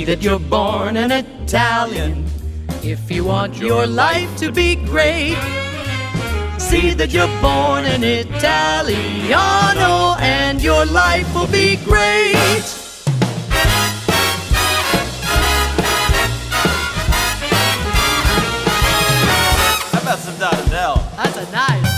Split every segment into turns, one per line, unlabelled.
that you're born an Italian. If you want your life to be great, see that you're born an Italiano, and your life will be great.
How about some Donadell?
That's a nice.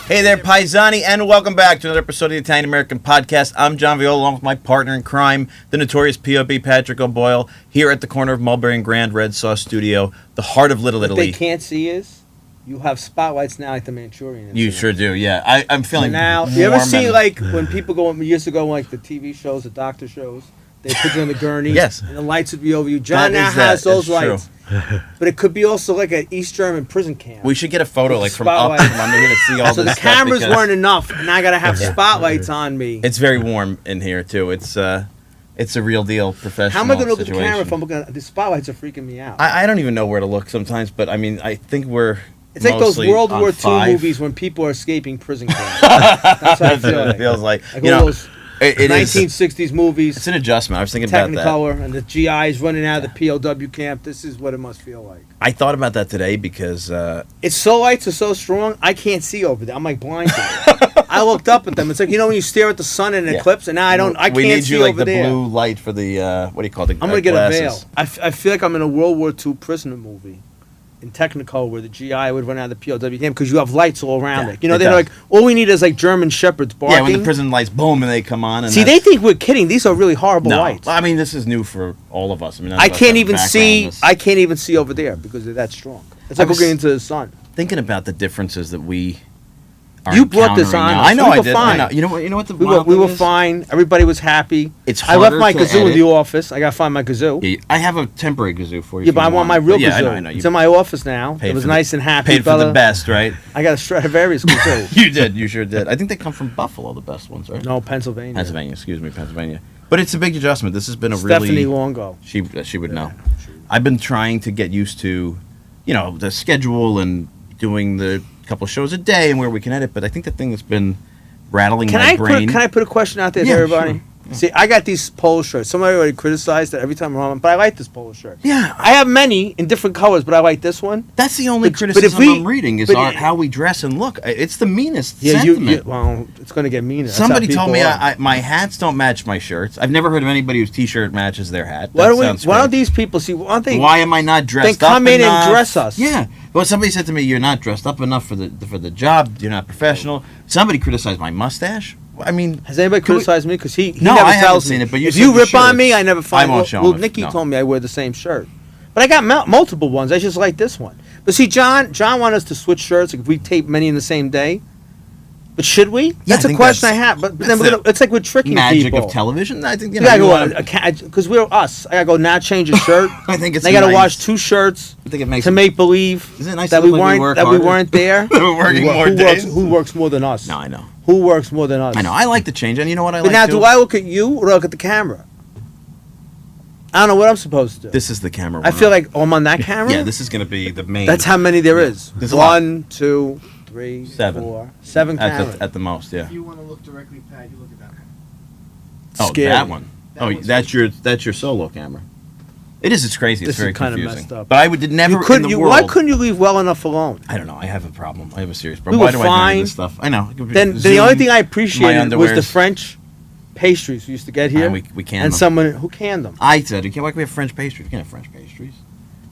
Hey there, Paisani, and welcome back to another episode of the Italian American Podcast. I'm John Viola, along with my partner in crime, the notorious P.O.B. Patrick O'Boyle, here at the corner of Mulberry and Grand Red Sauce Studio, the heart of Little
What
Italy.
they can't see is you have spotlights now like the Manchurian.
You sure do, yeah. I'm feeling
now. You ever see like when people go years ago like the TV shows, the doctor shows, they put you on the gurney,
Yes.
and the lights would be over you. John
That
now
is
has
that.
those
It's true.
lights, but it could be also like an East German prison camp.
We should get a photo like from up
Spotlight.
from under here to see all
So
this
the
stuff
cameras
because
weren't enough, and I gotta have spotlights on me.
It's very warm in here too. It's a real deal professional
How am I gonna look at the
situation.
camera if I'm looking at the spotlights are freaking me out?
I don't even know where to look sometimes, but I mean, I think we're
It's like those
mostly
World
on
War II
5.
movies when people are escaping prison camps. That's how I feel
It
like.
feels like,
Like
you
all
know,
those
it is.
1960s movies.
It's an adjustment. I was thinking about that.
Technicolor and the GIs running out of the POW camp. This is what it must feel like.
I thought about that today because
It's so lights are so strong, I can't see over there. I'm like blinded. I looked up at them. It's like, you know when you stare at the sun in an
Yeah.
eclipse, and now I
we
can't
need
see
you like
over
the
there.
blue light for the what do you call it?
I'm gonna get
glasses.
a veil. I feel like I'm in a World War II prisoner movie. In Technicolor, where the GI would run out of the POW camp because you have lights all around
Yeah,
it. You know,
it
they're
does.
like, all we need is like German shepherds barking.
Yeah, when the prison lights boom and they come on. And
See, they think we're kidding. These are really horrible
no.
lights.
I mean, this is new for all of us. I mean, none
I
of us
can't
have a
even
background
see.
in this.
I can't even see over there because they're that strong. It's like
I was-
looking into the sun.
Thinking about the differences that we are
You brought this
encountering
on
now.
us.
I know
We
I
were
did.
fine.
I know. You know what the
We
wild
were
thing
we were
is?
fine. Everybody was happy.
It's
I left
harder
my
to
kazoo in
edit.
the office. I gotta find my kazoo.
Yeah, I have a temporary kazoo for you.
Yeah,
if
but
you
I want my real
But yeah,
kazoo.
I know.
It's
You
in my office now.
paid
It was
for the-
nice and happy.
paid for the
fella.
best, right?
I got a Stradivarius kazoo.
You did. You sure did. I think they come from Buffalo, the best ones, right?
No, Pennsylvania.
Pennsylvania. Excuse me, Pennsylvania. But it's a big adjustment. This has been a
Stephanie
really.
Longo.
She would know. I've been trying to get used to, the schedule and doing the couple shows a day and where we can edit. But I think the thing that's been rattling my brain.
Can I put a question out there
Yeah,
to everybody?
sure. Yeah.
See, I got these polo shirts. Somebody already criticized that every time I'm on, but I like this polo shirt.
Yeah,
I have many in different colors, but I like this one.
that's the only
But if
criticism
we-
I'm reading is
but
how we dress and look. It's the meanest
Yeah,
sentiment.
well, it's going to get meaner. That's how
Somebody told me
people are.
my hats don't match my shirts. I've never heard of anybody whose T-shirt matches their hat.
Why
That
don't
sounds
Why don't
great.
these people see? Why don't they?
Why am I not dressed
Then
up
come in and
enough?
dress us.
Yeah. Well, somebody said to me, "You're not dressed up enough for the job. You're not professional." Somebody criticized my mustache. I mean,
Has anybody
Can we-
criticized me? Because he
No,
never
I haven't
tells
seen
me.
it, but you
if
said
you
the
rip on me,
shirts.
I never find.
I won't show
well,
them if-
Nikki
no.
told me I wear the same shirt, but I got multiple ones. I just like this one. But see, John wanted us to switch shirts. Like if we tape many in the same day. But should we?
Yeah,
That's
I
a
think
question I
that's-
have. But then
that's
we're gonna, it's like we're tricking
magic
people.
of television. I think
You gotta
you
go
wanna-
because we're us. I gotta go now change a shirt.
I think it's.
I gotta
nice.
wash 2 shirts
I think it makes
to make believe
Isn't it nice
that
to
we
look like we
weren't
work
that we
harder?
weren't there.
We're working more days.
Who works more than us?
No, I know.
Who works more than us?
I know. I like the change, and you know what I
But
like
now,
too?
do I look at you or do I look at the camera? I don't know what I'm supposed to do.
This is the camera.
I
we're
feel
on.
like I'm on that camera.
Yeah, this is going to be the main.
That's how many there is.
There's a lot.
1, 2, 3,
7.
4, 7 cameras.
at the most. Yeah.
If you want to look directly, Pat, you look at that one.
Oh,
Scary.
that one.
That
Oh,
one's
that's your solo camera. It is. It's crazy.
This
It's very
is kinda
confusing.
messed up.
But I did never
You couldn't.
in the
You,
world.
why couldn't you leave well enough alone?
I don't know. I have a problem. I have a serious
We
problem.
were
Why do I do
fine.
this stuff? I know.
Then the
Zoom,
only thing I appreciated was the
underwears.
French pastries we used to get here.
We canned
and
them.
someone who canned them.
I said, why can we have French pastries? We can't have French pastries.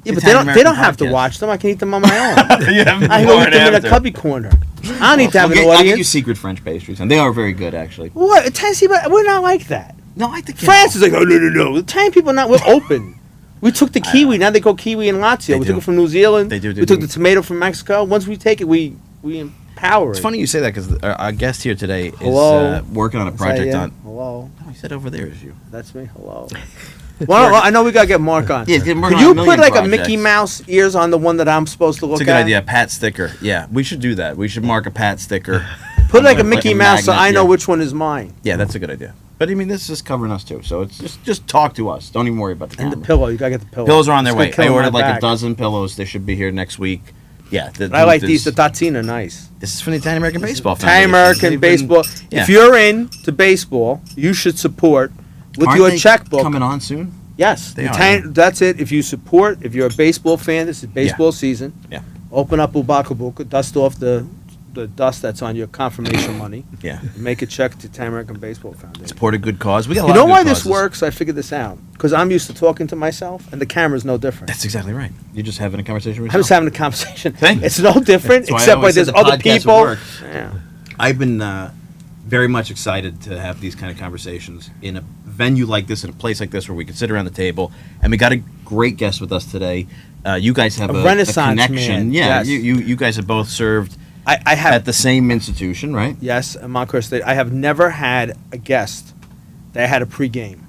Yeah, but
Italian
they don't
American
have to
podcast.
watch them. I can eat them on my own.
Yeah,
I can go eat them in a cubby corner. I don't need to have an
I'll get you
audience.
secret French pastries, and they are very good, actually.
What? Tennessee, but we're not like that.
No, I think
France is like, oh, no. The Italian people are not. We're open. We took the kiwi. Now they go kiwi and Lazio.
They
We
do.
took it from New Zealand.
They do.
We took the tomato from Mexico. Once we take it, we empower
It's
it.
funny you say that because our guest here today is
Hello.
working on a
Is that
project
you?
on.
Hello.
Oh, he said over there is you.
That's me. Hello. Well, I know we gotta get Mark on.
Yeah, he's getting
Could
working
you
on a
put
million
like a
projects.
Mickey Mouse ears on the one that I'm supposed to look
It's a
at?
good idea. Pat sticker. Yeah, we should do that. We should mark a Pat sticker
Put like a Mickey Mouse so I know which one is mine.
Yeah, that's a good idea. But I mean, this is covering us too, so it's just talk to us. Don't even worry about the camera.
And the pillow, you gotta get the pillow.
Pillows are on their
It's
way.
gonna
I
kill
ordered
my
like
back.
a dozen pillows. They should be here next week. Yeah,
I like these. The Tatsina are nice.
This is from the Italian American Baseball
Italian
Foundation.
American
They've been-
Baseball.
yeah.
If you're into baseball, you should support with
Aren't
your
they
checkbook.
coming on soon?
Yes,
They are,
that's it. If you support, if you're a baseball fan, this is baseball season.
Yeah.
Open up Ubakabuka, dust off the dust that's on your confirmation money.
Yeah.
And make a check to Italian American Baseball Foundation.
Support a good cause. We got a
You
lot
know
of good
why this
causes.
works? I figured this out because I'm used to talking to myself, and the camera's no different.
That's exactly right. You're just having a conversation with
I'm just
yourself.
having a conversation.
Thank you.
It's no different,
That's why I
except by
always
there's
said the
other
podcast would
people.
work.
Yeah.
I've been very much excited to have these kind of conversations in a venue like this, in a place like this, where we can sit around the table. And we got a great guest with us today. You guys have
A
a
Renaissance
connection.
man,
Yeah,
yes.
you guys have both served
I have
at the same institution, right?
Yes, at Montclair State. I have never had a guest that had a pregame.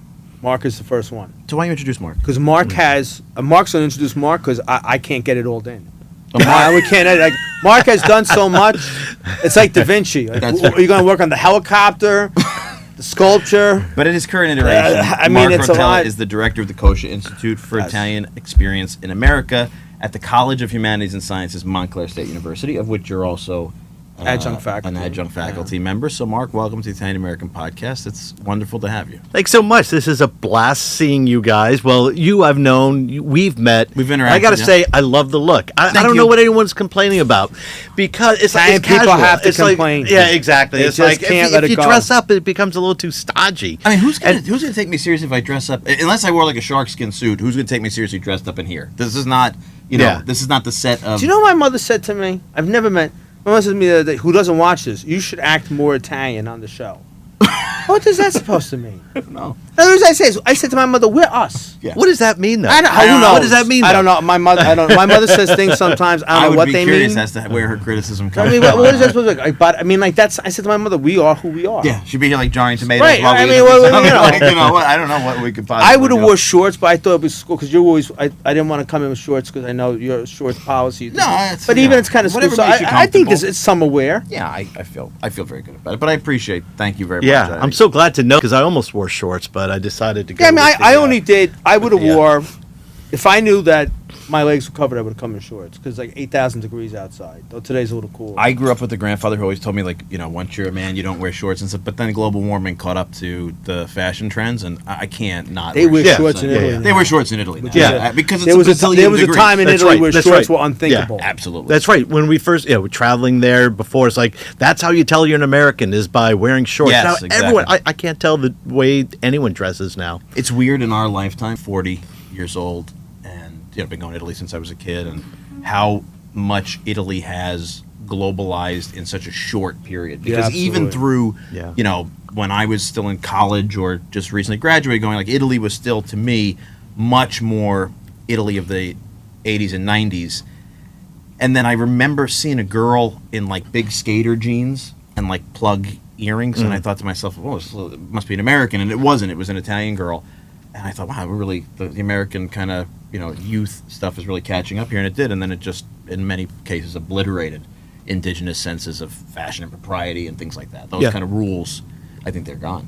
Mark is the first one.
So why don't you introduce Mark?
Because Mark has... Mark's going to introduce Mark because I can't get it all in.
Mark-
We can't edit. Like, Mark has done so much. It's like Da Vinci. Like,
That's
are you going to work on the helicopter, the sculpture?
But at his current iteration,
I mean,
Mark
it's a
Rotella
lot.
is the director of the Kosher Institute for
Yes.
Italian Experience in America at the College of Humanities and Sciences, Montclair State University, of which you're also
Adjunct faculty.
an adjunct faculty member. So, Mark, welcome to the Italian American Podcast. It's wonderful to have you.
Thanks so much. This is a blast seeing you guys. Well, you I've known, we've met.
We've interacted,
I got to
yeah.
say, I love the look. I
Thank
don't
you.
know what anyone's complaining about because it's
Italian
like it's
people
casual.
have to
It's like-
complain.
yeah, exactly.
They
It's
just
like
can't let
if
it
you
go.
dress up, it becomes a little too stodgy.
I mean, who's gonna take me seriously if I dress up? Unless I wore like a sharkskin suit, who's gonna take me seriously dressed up in here? This is not,
Yeah.
this is not the set of.
Do you know what my mother said to me? I've never met... My mother said to me the other day, who doesn't watch this, you should act more Italian on the show. What is that supposed to mean?
No.
In other words, I said to my mother, we're us.
Yeah.
What does that mean, though?
I don't, who
don't know.
knows?
What does that mean?
I don't
though?
know. My mother, my mother says things sometimes. I
I
don't know
would
what
be
they
curious
mean.
as to where her criticism
I
comes
mean,
from.
what is that supposed to be? But I mean, like that's. I said to my mother, we are who we are.
Yeah, she'd be here like jarring tomatoes.
Right,
while
I
we
mean,
eat
well,
something
you know.
like, what, I don't know what we could possibly
I would have
do.
wore shorts, but I thought it was cool because you always. I didn't want to come in with shorts because I know your shorts policy.
No, it's,
but
you
even
know,
it's kind of cool.
whatever
So
makes you
I think this
comfortable.
it's summer wear.
Yeah, I feel very good about it. But I appreciate. Thank you very much.
Yeah, I'm so glad to know because I almost wore shorts, but I decided to go.
Yeah, I mean,
with
I
the,
only did. I would have
yeah.
wore if I knew that my legs were covered. I would have come in shorts because like 8,000 degrees outside. Though today's a little cool.
I grew up with a grandfather who always told me, like, once you're a man, you don't wear shorts and stuff. But then global warming caught up to the fashion trends, and I can't not.
They wear
Yeah,
shorts in
yeah,
Italy.
yeah.
They wear shorts in Italy now.
Yeah.
because it's
There was
a
there was a time in
That's
Italy
right,
where
that's
shorts
right.
were unthinkable.
Absolutely.
That's right. When we first, were traveling there before, it's like that's how you tell you're an American is by wearing shorts.
Yes,
now,
exactly.
everyone, I can't tell the way anyone dresses now.
It's weird in our lifetime, 40 years old, and been going to Italy since I was a kid, and how much Italy has globalized in such a short period.
Yeah,
Because even
absolutely.
through,
Yeah.
when I was still in college or just recently graduated, going like Italy was still to me much more Italy of the 80s and 90s. And then I remember seeing a girl in like big skater jeans and like plug earrings, and I thought to myself, "Oh, it must be an American," and it wasn't. It was an Italian girl, and I thought, "Wow, we're really the American kind of youth stuff is really catching up here," and it did. And then it just, in many cases, obliterated indigenous senses of fashion and propriety and things like that. Those
Yeah.
kind of rules, I think they're gone.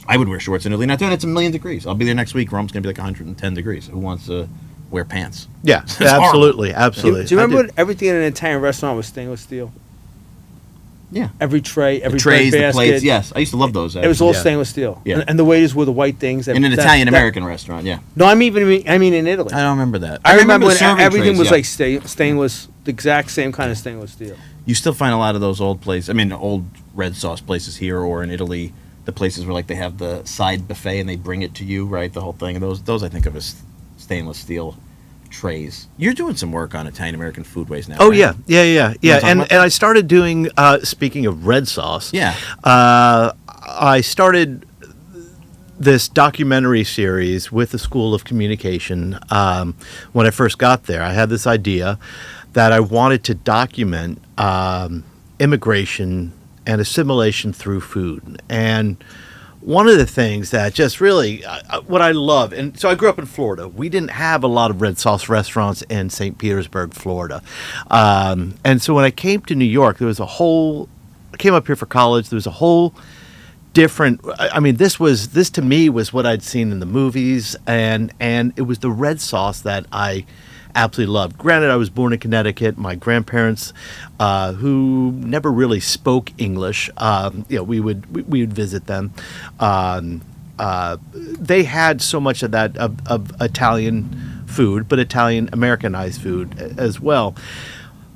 I would wear shorts in Italy. Now, it's 1,000,000 degrees. I'll be there next week. Rome's going to be like 110 degrees. Who wants to wear pants?
Yeah,
It's horrible.
absolutely,
Do
absolutely.
you remember
I
when everything in an Italian restaurant was stainless steel?
Yeah.
Every tray, every
The trays,
bread
the
basket.
plates. Yes, I used to love those.
It was all
Yeah.
stainless steel.
Yeah.
And the waiters wore the white things.
in an Italian American restaurant. Yeah,
No, I mean in Italy.
I don't remember that.
I remember
the
when
serving
everything
trays,
was
yeah.
like stainless, the exact same kind of stainless steel.
You still find a lot of those old places. I mean, old red sauce places here or in Italy. The places where like they have the side buffet and they bring it to you, right? The whole thing. And those I think of as stainless steel trays. You're doing some work on Italian American Foodways now.
Oh
right?
yeah.
talk
And
about
I started doing. Speaking of red sauce,
Yeah.
I started this documentary series with the School of Communication. When I first got there, I had this idea that I wanted to document immigration and assimilation through food. And one of the things that just really, what I love, and so I grew up in Florida. We didn't have a lot of red sauce restaurants in St. Petersburg, Florida. And so when I came to New York, there was a whole came up here for college, there was a whole different. I mean, this to me was what I'd seen in the movies, and it was the red sauce that I absolutely loved. Granted, I was born in Connecticut. My grandparents, who never really spoke English, we would visit them. They had so much of that of Italian food, but Italian Americanized food as well.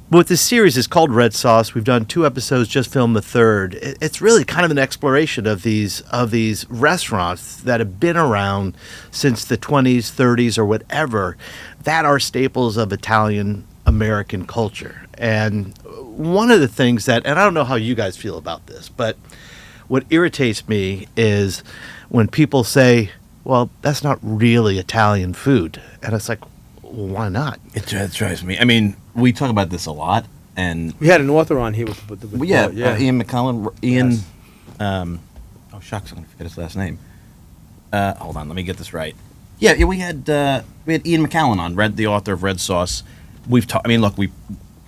But this series is called Red Sauce. We've done 2 episodes, just filmed the 3rd. It's really kind of an exploration of these restaurants that have been around since the 20s, 30s, or whatever, that are staples of Italian American culture. And one of the things that, and I don't know how you guys feel about this, but what irritates me is when people say, well, that's not really Italian food. And it's like, well, why not?
It drives me. I mean, we talk about this a lot, and
We had an author on here with
Ian McCullen. Ian,
Yes.
oh shucks, I'm gonna forget his last name. Hold on, let me get this right. Yeah, we had Ian McCullen on, the author of Red Sauce. We've talked. I mean, look, we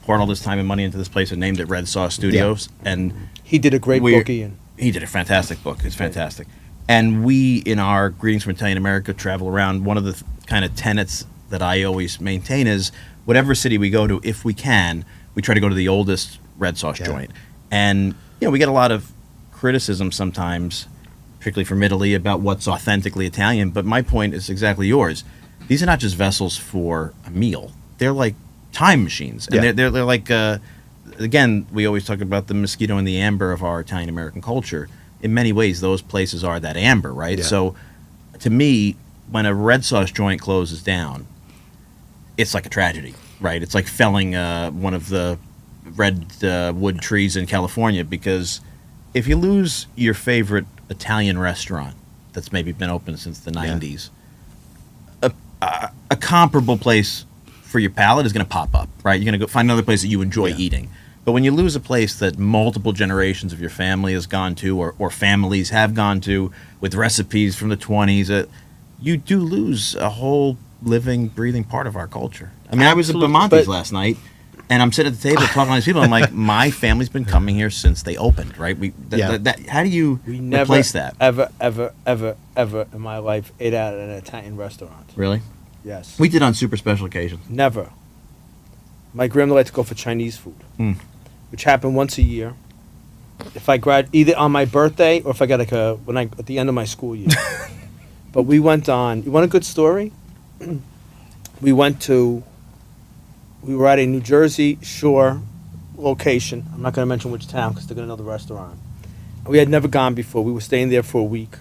poured all this time and money into this place and named it Red Sauce Studios, and
He did a great book, Ian.
he did a fantastic book. It's fantastic. And we, in our Greetings from Italian America, travel around. One of the kind of tenets that I always maintain is whatever city we go to, if we can, we try to go to the oldest red sauce joint. And, we get a lot of criticism sometimes, particularly from Italy, about what's authentically Italian. But my point is exactly yours. These are not just vessels for a meal. They're like time machines. And they're like, again, we always talk about the mosquito and the amber of our Italian American culture. In many ways, those places are that amber, right?
Yeah.
So, to me, when a red sauce joint closes down, it's like a tragedy, right? It's like felling one of the red wood trees in California, because if you lose your favorite Italian restaurant that's maybe been open since the 90s, a comparable place for your palate is going to pop up, right? You're going to go find another place that you enjoy eating. But when you lose a place that multiple generations of your family has gone to, or families have gone to, with recipes from the 20s, you do lose a whole living, breathing part of our culture. I mean, I was at Bamonte's last night, and I'm sitting at the table talking to these people. I'm like, my family's been coming here since they opened, right? How do you replace that?
Ever in my life ate at an Italian restaurant.
Really?
Yes.
We did on super special occasions.
Never. My grandmother liked to go for Chinese food, which happened once a year. If I either on my birthday or if I got at the end of my school year. But we went on. You want a good story? We were at a New Jersey Shore location. I'm not going to mention which town because they're going to know the restaurant. We had never gone before. We were staying there for a week,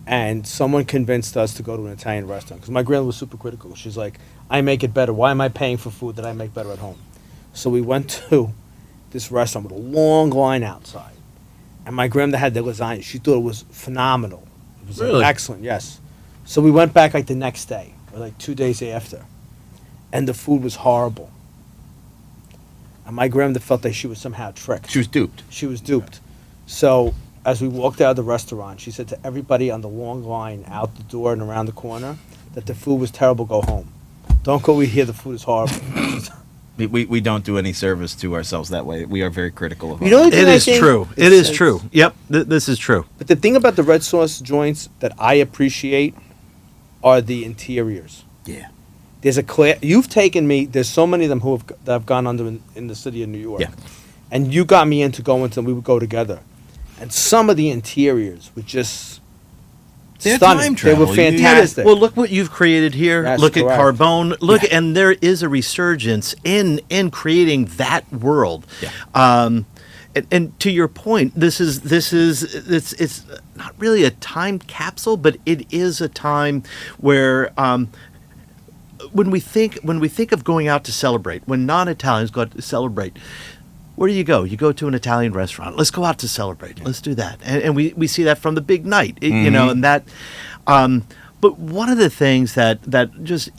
and someone convinced us to go to an Italian restaurant because my grandmother was super critical. She's like, I make it better. Why am I paying for food that I make better at home? So we went to this restaurant with a long line outside, and my grandmother had the lasagna. She thought it was phenomenal. It was
Really?
excellent, yes. So we went back like the next day, or like 2 days after, and the food was horrible. And my grandmother felt that she was somehow tricked.
She was duped.
She was duped. So as we walked out of the restaurant, she said to everybody on the long line out the door and around the corner that the food was terrible, go home. Don't go eat here, the food is horrible.
We don't do any service to ourselves that way. We are very critical of
You know,
our
the thing
It
I
is
think-
true. It
it's-
is true. Yep, this is true.
But the thing about the red sauce joints that I appreciate are the interiors.
Yeah.
There's you've taken me, there's so many of them that have gone under in the city of New York.
Yeah.
And you got me into going to them, we would go together. And some of the interiors were just
They're
stunning.
time
They were
travel.
fantastic.
Well, look what you've created here.
That's
Look
correct.
at Carbone. Look,
Yeah.
and there is a resurgence in creating that world.
Yeah.
And to your point, it's not really a time capsule, but it is a time where when we think of going out to celebrate, when non-Italians go out to celebrate, where do you go? You go to an Italian restaurant. Let's go out to celebrate. Let's do that. And we see that from the big night, you know, and that. But one of the things that just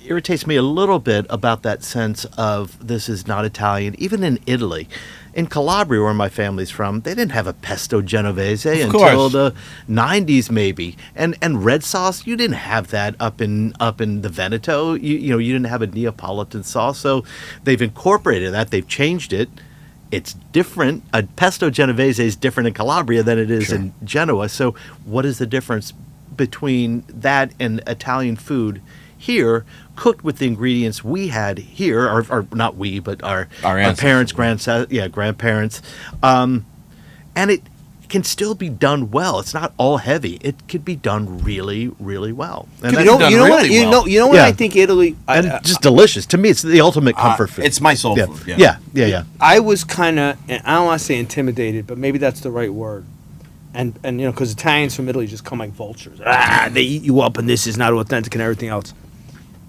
irritates me a little bit about that sense of this is not Italian, even in Italy. In Calabria, where my family's from, they didn't have a pesto genovese until
course.
the 90s, maybe. And red sauce, you didn't have that up in the Veneto. You didn't have a Neapolitan sauce. So they've incorporated that. They've changed it. it's different. A pesto genovese is different in Calabria than it is
Sure.
in Genoa. So what is the difference between that and Italian food here, cooked with the ingredients we had here, or not we, but our parents, grandparents, and it can still be done well. It's not all heavy. It could be done really, really well. And
You
that's done
know what?
really
You
well.
know what
Yeah.
I think Italy.
and just delicious. To me, it's the ultimate comfort food.
It's my soul
yeah.
food.
Yeah.
I was kind of, and I don't want to say intimidated, but maybe that's the right word. And you know, because Italians from Italy just come like vultures. They eat you up, and this is not authentic and everything else.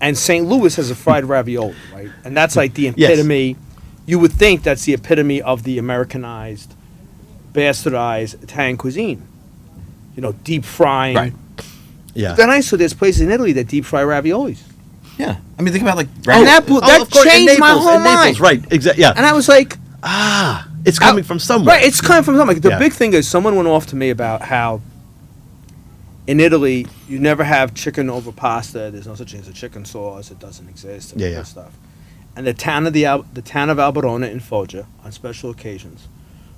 And St. Louis has a fried ravioli, right? And that's like the
Yes.
epitome. You would think that's the epitome of the Americanized, bastardized Italian cuisine. You know, deep frying.
Right.
Yeah.
Then I saw there's places in Italy that deep fry raviolis.
Yeah. I mean, think about like
And that
of course, in
changed my
Naples,
whole
in Naples,
mind.
right? Exactly. Yeah.
And I was like,
It's coming from somewhere.
right, it's coming from something. The
Yeah.
big thing is someone went off to me about how in Italy you never have chicken over pasta. There's no such thing as a chicken sauce. It doesn't exist. And all
Yeah.
that stuff. And the town of Alberona in Foggia on special occasions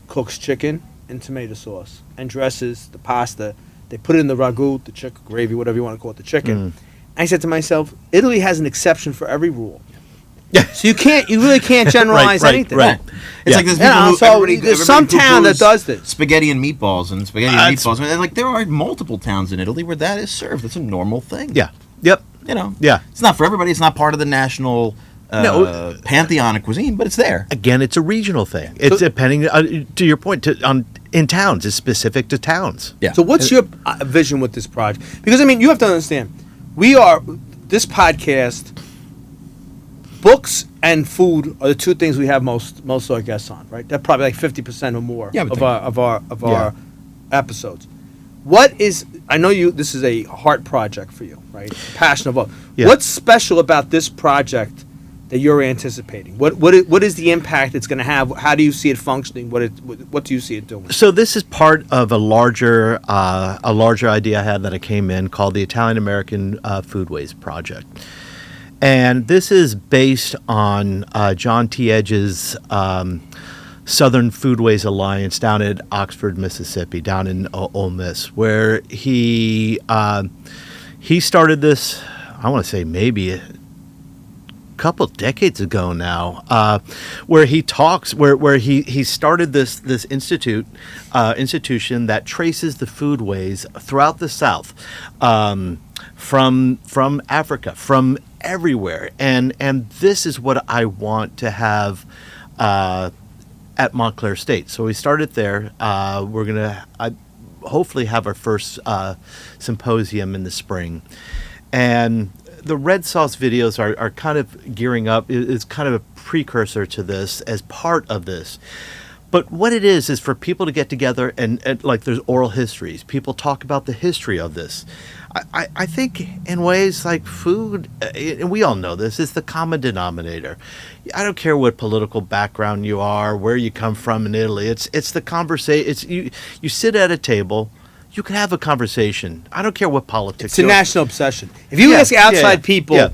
cooks chicken in tomato sauce and dresses the pasta. They put it in the ragu, the chicken gravy, whatever you want to call it, the chicken. I said to myself, Italy has an exception for every rule.
Yeah.
So you really can't generalize anything.
Right.
It's
Yeah.
like there's
Yeah,
people who,
so
everybody,
there's some
everybody
town that
poo-poos
does this.
spaghetti and meatballs and spaghetti and
It's-
meatballs. And like there are multiple towns in Italy where that is served. It's a normal thing.
Yeah. Yep.
You know.
Yeah.
It's not for everybody. It's not part of the national
No.
pantheon of cuisine, but it's there.
Again, it's a regional thing. It's depending to your point in towns. It's specific to towns.
Yeah.
So what's your vision with this project? Because I mean, you have to understand, this podcast, books and food are the two things we have most of our guests on, right? They're probably like 50% or more
Yeah, I would
of
think.
our episodes. What is, I know this is a heart project for you, right? Passion about.
Yeah.
What's special about this project that you're anticipating? What is the impact it's going to have? How do you see it functioning? What do you see it doing?
So this is part of a larger idea I had that I came in called the Italian American Foodways Project, and this is based on John T. Edge's Southern Foodways Alliance down at Oxford, Mississippi, down in Ole Miss, where he started this. I want to say maybe a couple decades ago now, where he talks, where he started this institution that traces the foodways throughout the South, from Africa, from everywhere, and this is what I want to have at Montclair State. So we started there. We're gonna hopefully have our first symposium in the spring, and the red sauce videos are kind of gearing up. It's kind of a precursor to this as part of this. But what it is for people to get together and like there's oral histories. People talk about the history of this. I think in ways like food, and we all know this, is the common denominator. I don't care what political background you are, where you come from in Italy. It's the conversation. It's you sit at a table. You can have a conversation. I don't care what politics.
It's a national obsession. If you ask outside people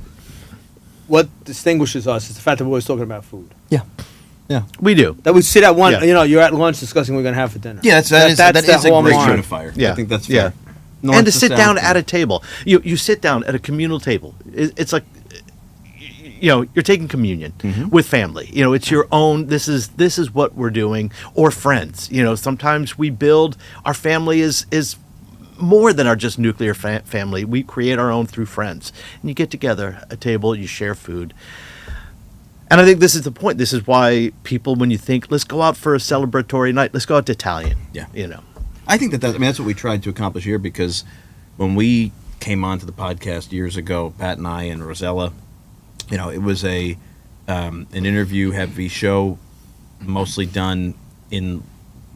what distinguishes us, it's the fact that we're always talking about food.
Yeah.
We do.
That we sit at one,
Yeah.
You're at lunch discussing what we're going to have for dinner.
Yeah, that is
the
a great
hallmark.
unifier.
Yeah.
I think that's
Yeah.
fair. North
And to sit down
south.
at a table. You sit down at a communal table. It's like, you're taking communion with family. It's your own. This is what we're doing. Or friends. Sometimes we build. Our family is more than our just nuclear family. We create our own through friends. And you get together at a table. You share food. And I think this is the point. This is why people, when you think, let's go out for a celebratory night, let's go out to Italian.
Yeah.
I
think that's what we tried to accomplish here, because when we came onto the podcast years ago, Pat and I and Rosella, it was an interview heavy show, mostly done in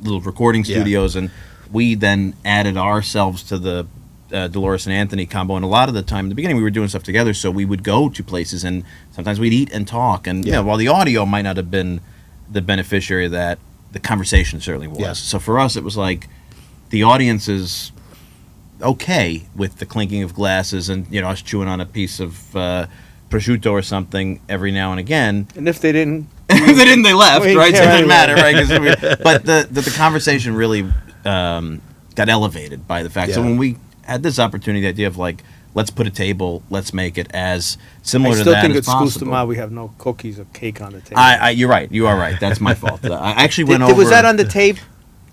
little recording studios, and we then added ourselves to the Dolores and Anthony combo. And a lot of the time, in the beginning, we were doing stuff together, so we would go to places, and sometimes we'd eat and talk. And while the audio might not have been the beneficiary of that, the conversation certainly was.
Yeah.
So for us, it was like the audience is okay with the clinking of glasses and us chewing on a piece of prosciutto or something every now and again.
And if they didn't,
if they didn't, they left,
We
right? So it
care
didn't matter,
anyway.
right? 'Cause but the conversation really got elevated by the fact. So
Yeah.
when we had this opportunity, the idea of like, let's put a table, let's make it as similar
I
to
still
that
think
as
at Schools
possible.
Tomorrow we have no cookies or cake on the table.
You're right. You are right. That's my fault. I actually went
Did-
over.
Was that on the tape?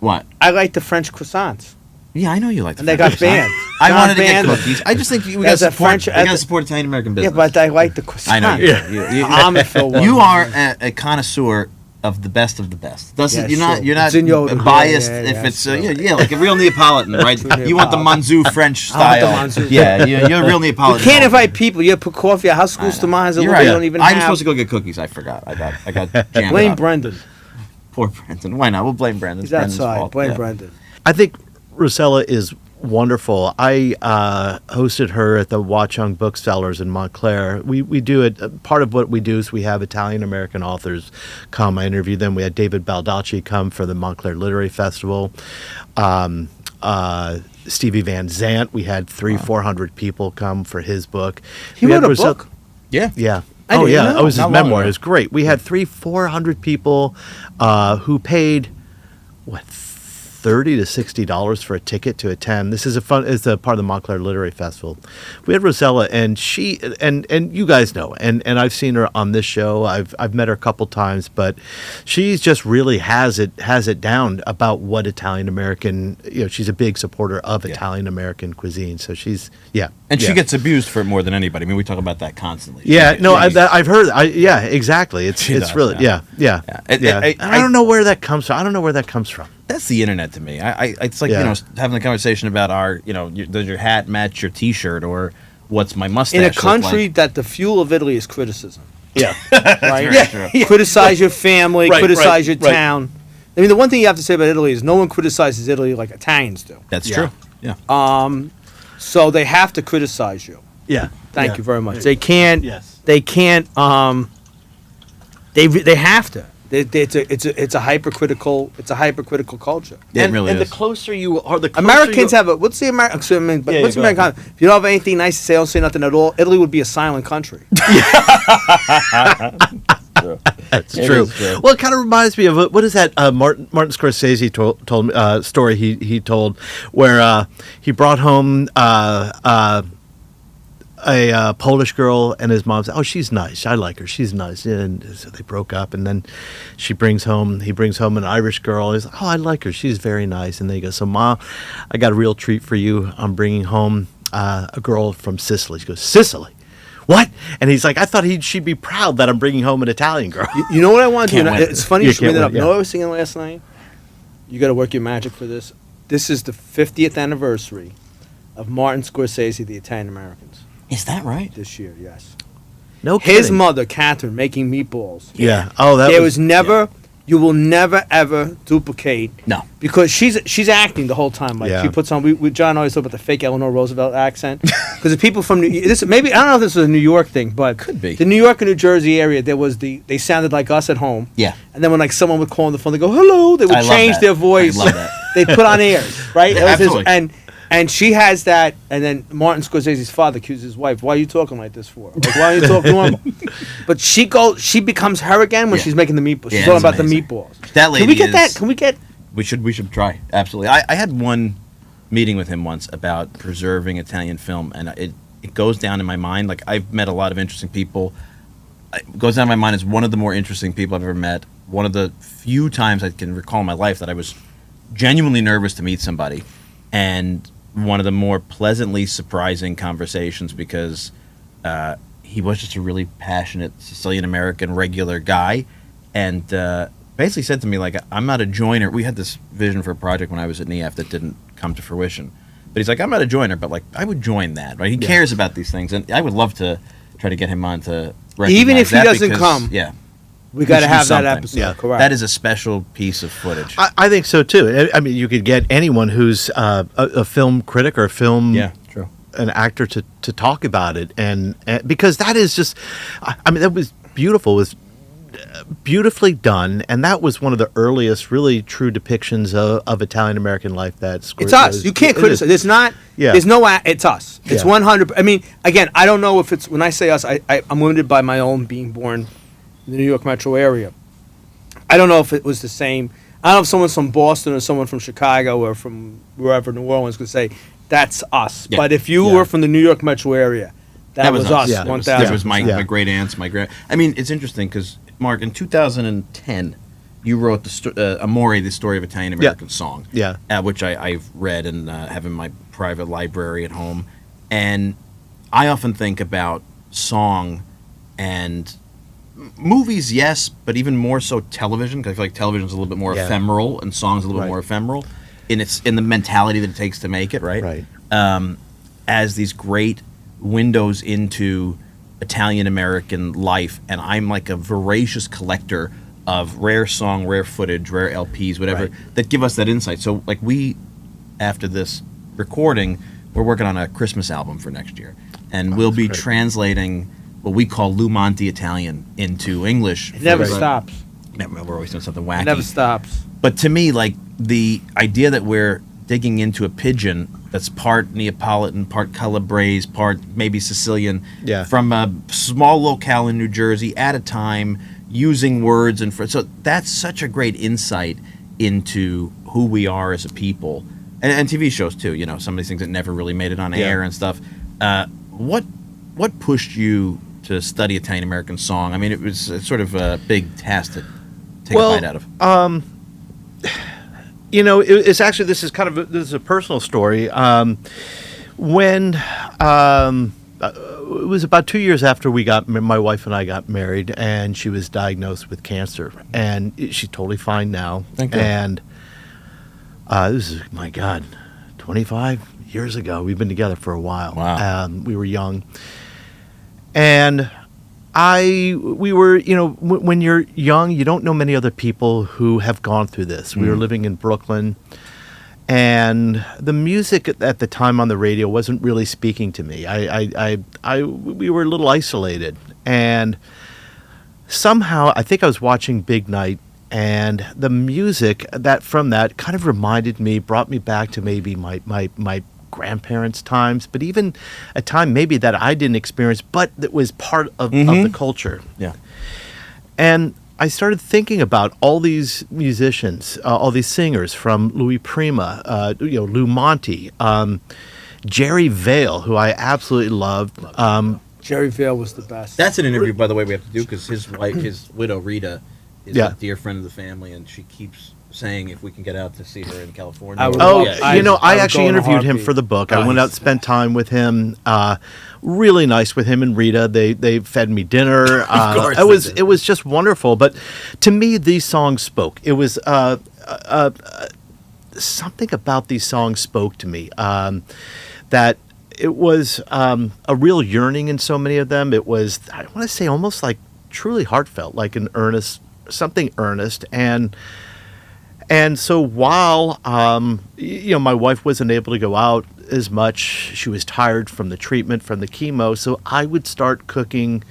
What?
I like the French croissants.
Yeah, I know you like. The
And they
French
got
croissant.
banned.
I
John
wanted to get
banned them.
cookies. I just think we got to
As a
support.
French-
We
as
got to
a-
support Italian American
Yeah,
business.
but I like the croissants.
I know. You
Almond-filled ones.
You are a connoisseur of the best of the best.
Yeah,
You're not.
sure.
You're not
It's in your-
biased
yeah,
if
yeah,
it's
sure.
like a real Neapolitan, right? You want the Manzou French
I want the
style.
Manzou.
Yeah, you're a real Neapolitan.
You can't invite people. You put coffee at house. Schools Tomorrow has a
You're
little.
right.
You don't even
I'm
have.
supposed to go get cookies. I forgot. I got jammed
Blame
up.
Brendan.
Poor Brendan. Why not? We'll blame Brendan.
He's
It's Brendan's
outside.
fault.
Blame
Yeah.
Brendan.
I think Rotella is wonderful. I hosted her at the Watchung Booksellers in Montclair. We do it. Part of what we do is we have Italian American authors come. I interview them. We had David Baldacci come for the Montclair Literary Festival. Stevie Van Zandt. We had 400 people come for his book.
He
We had
wrote a
Rosella-
book.
Yeah.
Yeah.
I
Oh
didn't
yeah.
know.
It was his
Not long
memoir.
ago.
It was great. We had 400 people who paid what, $30 to $60 for a ticket to attend. This is is a part of the Montclair Literary Festival. We had Rosella, and she and you guys know, and I've seen her on this show. I've met her a couple times, but she's just really has it down about what Italian American. She's a big supporter of Italian American cuisine. So she's
And she
yeah.
gets abused for it more than anybody. I mean, we talk about that constantly.
Yeah,
She-
no,
she's-
I've heard. Yeah, exactly. It's
She does,
really
yeah.
yeah.
Yeah.
I don't know where that comes from. I don't know where that comes from.
That's the internet to me. It's like
Yeah.
having a conversation about does your hat match your T-shirt, or what's my mustache
In a
look
country
like?
that the fuel of Italy is criticism.
Yeah,
Right?
very true.
Criticize your family,
Right,
criticize
right,
your
right.
town. I mean, the one thing you have to say about Italy is no one criticizes Italy like Italians do.
That's
Yeah.
true. Yeah.
So they have to criticize you.
yeah.
Thank
Yeah.
you very much. They can't.
Yes.
They can't. They have to. It's a hypercritical. It's a hypercritical culture.
Yeah,
and
it really
and
is.
the closer you are, the closer
Americans
you,
have a. What's the American? But
Yeah,
what's
go
the American? If you don't have anything nice to say, don't say nothing at all. Italy would be a silent country.
That's
It
true.
is true.
Well, it kind of reminds me of what is that Martin Scorsese told me story he told where he brought home a Polish girl, and his mom said, "Oh, she's nice. I like her. She's nice." And so they broke up, and then he brings home an Irish girl. He's like, "Oh, I like her. She's very nice." And they go, "So, Mom, I got a real treat for you. I'm bringing home a girl from Sicily." She goes, "Sicily? What?" And he's like, "I thought she'd be proud that I'm bringing home an Italian girl."
You know what I want to do?
Can't
And
win.
it's funny
You
you should bring
can't
that up.
win,
You know
yeah.
what I was singing last night? You got to work your magic for this. This is the 50th anniversary of Martin Scorsese, The Italian Americans,
Is that right?
this year. Yes.
No
His
kidding.
mother, Catherine, making meatballs.
Yeah. Oh, that
There
was
was never. You will never ever duplicate.
No.
Because she's acting the whole time. Like
Yeah.
she puts on. We John always talk about the fake Eleanor Roosevelt accent. Because the people from maybe I don't know if this was a New York thing, but
Could be.
the New York and New Jersey area. They sounded like us at home.
Yeah.
And then when like someone would call on the phone, they go hello. They would
I love
change
that.
their voice.
I love that.
They'd put on airs, right?
Yeah,
That was his-
absolutely.
and she has that. And then Martin Scorsese's father accuses his wife, "Why are you talking like this for? Like, why are you talking normal?" But she becomes her again when
Yeah.
she's making the meatballs. She's
Yeah,
talking
it's
about the
amazing.
meatballs.
That lady
Can we get
is-
that? Can we get?
We should try. Absolutely. I had one meeting with him once about preserving Italian film, and it goes down in my mind. Like, I've met a lot of interesting people. It goes down in my mind as one of the more interesting people I've ever met. One of the few times I can recall in my life that I was genuinely nervous to meet somebody, and one of the more pleasantly surprising conversations because he was just a really passionate Sicilian American regular guy, and basically said to me, like, I'm not a joiner. We had this vision for a project when I was at NEAF that didn't come to fruition. But he's like, I'm not a joiner, but like I would join that, right? He cares about these things, and I would love to try to get him on to recognize
Even if he
that
doesn't
because,
come,
yeah,
We got to
should do
have that
something.
episode.
Yeah.
Correct.
that is a special piece of footage.
I think so too. I mean, you could get anyone who's a film critic or a film
true.
an actor to talk about it, and because that is just, I mean, that was beautiful. It was beautifully done, and that was one of the earliest, really true depictions of Italian American life. That's
It's us. You can't criticize. It's not.
Yeah.
There's no. It's us. It's
Yeah.
100. I mean, again, I don't know if it's when I say us. I'm limited by my own being born in the New York metro area. I don't know if it was the same. I don't know if someone from Boston or someone from Chicago or from wherever, New Orleans, could say, that's us.
Yeah.
But if you
Yeah.
were from the New York metro area, that was us,
Yeah.
1,000%.
That was my
Yeah.
great aunts, my grand. I mean, it's interesting because Mark, in 2010, you wrote Amore, the story of Italian American song.
Yeah.
Which I've read and have in my private library at home, and I often think about song and movies, yes, but even more so television, because I feel like television is a little bit more
Yeah.
ephemeral and songs a little bit
Right.
more ephemeral in the mentality that it takes to make it, right?
Right.
As these great windows into Italian American life, and I'm like a voracious collector of rare song, rare footage, rare LPs, whatever,
Right.
that give us that insight. So like after this recording, we're working on a Christmas album for next year, and we'll be
great.
translating what we call Lou Monte Italian into English.
It never
for-
stops.
Yeah, we're always doing something wacky.
It never stops.
But to me, like the idea that we're digging into a pigeon that's part Neapolitan, part Calabrese, part maybe Sicilian,
Yeah.
from a small locale in New Jersey at a time, using words so that's such a great insight into who we are as a people, and TV shows too. You know, some of these things that never really made it on
Yeah.
air and stuff. What pushed you to study Italian American song? I mean, it was sort of a big task to take a bite out of.
You know, it's actually, this is a personal story. When it was about 2 years after my wife and I got married, and she was diagnosed with cancer, and she's totally fine now.
Thank God.
And this is, my God, 25 years ago. We've been together for a while.
Wow.
We were young, and we were, you know, when you're young, you don't know many other people who have gone through this. We were living in Brooklyn, and the music at the time on the radio wasn't really speaking to me. We were a little isolated, and somehow I think I was watching Big Night, and the music from that kind of brought me back to maybe my grandparents' times, but even a time maybe that I didn't experience, but that was part of the culture.
Yeah.
And I started thinking about all these musicians, all these singers, from Louis Prima, Lou Monte, Jerry Vale, who I absolutely loved.
Jerry Vale was the best.
That's an interview, by the way, we have to do because his widow Rita, is
Yeah.
a dear friend of the family, and she keeps saying if we can get out to see her in California.
I would-
Oh,
Yeah.
I
I
would
actually
go in a
interviewed him
heartbeat.
for the book. I
Oh,
went out and
he's-
spent time with him. Really nice with him and Rita. They fed me dinner.
course
it was
they did.
it was just wonderful. But to me, these songs spoke. It was something about these songs spoke to me. That it was a real yearning in so many of them. It was, I want to say, almost like truly heartfelt, like something earnest. And so while, my wife wasn't able to go out as much, she was tired from the treatment, from the chemo, so I would start cooking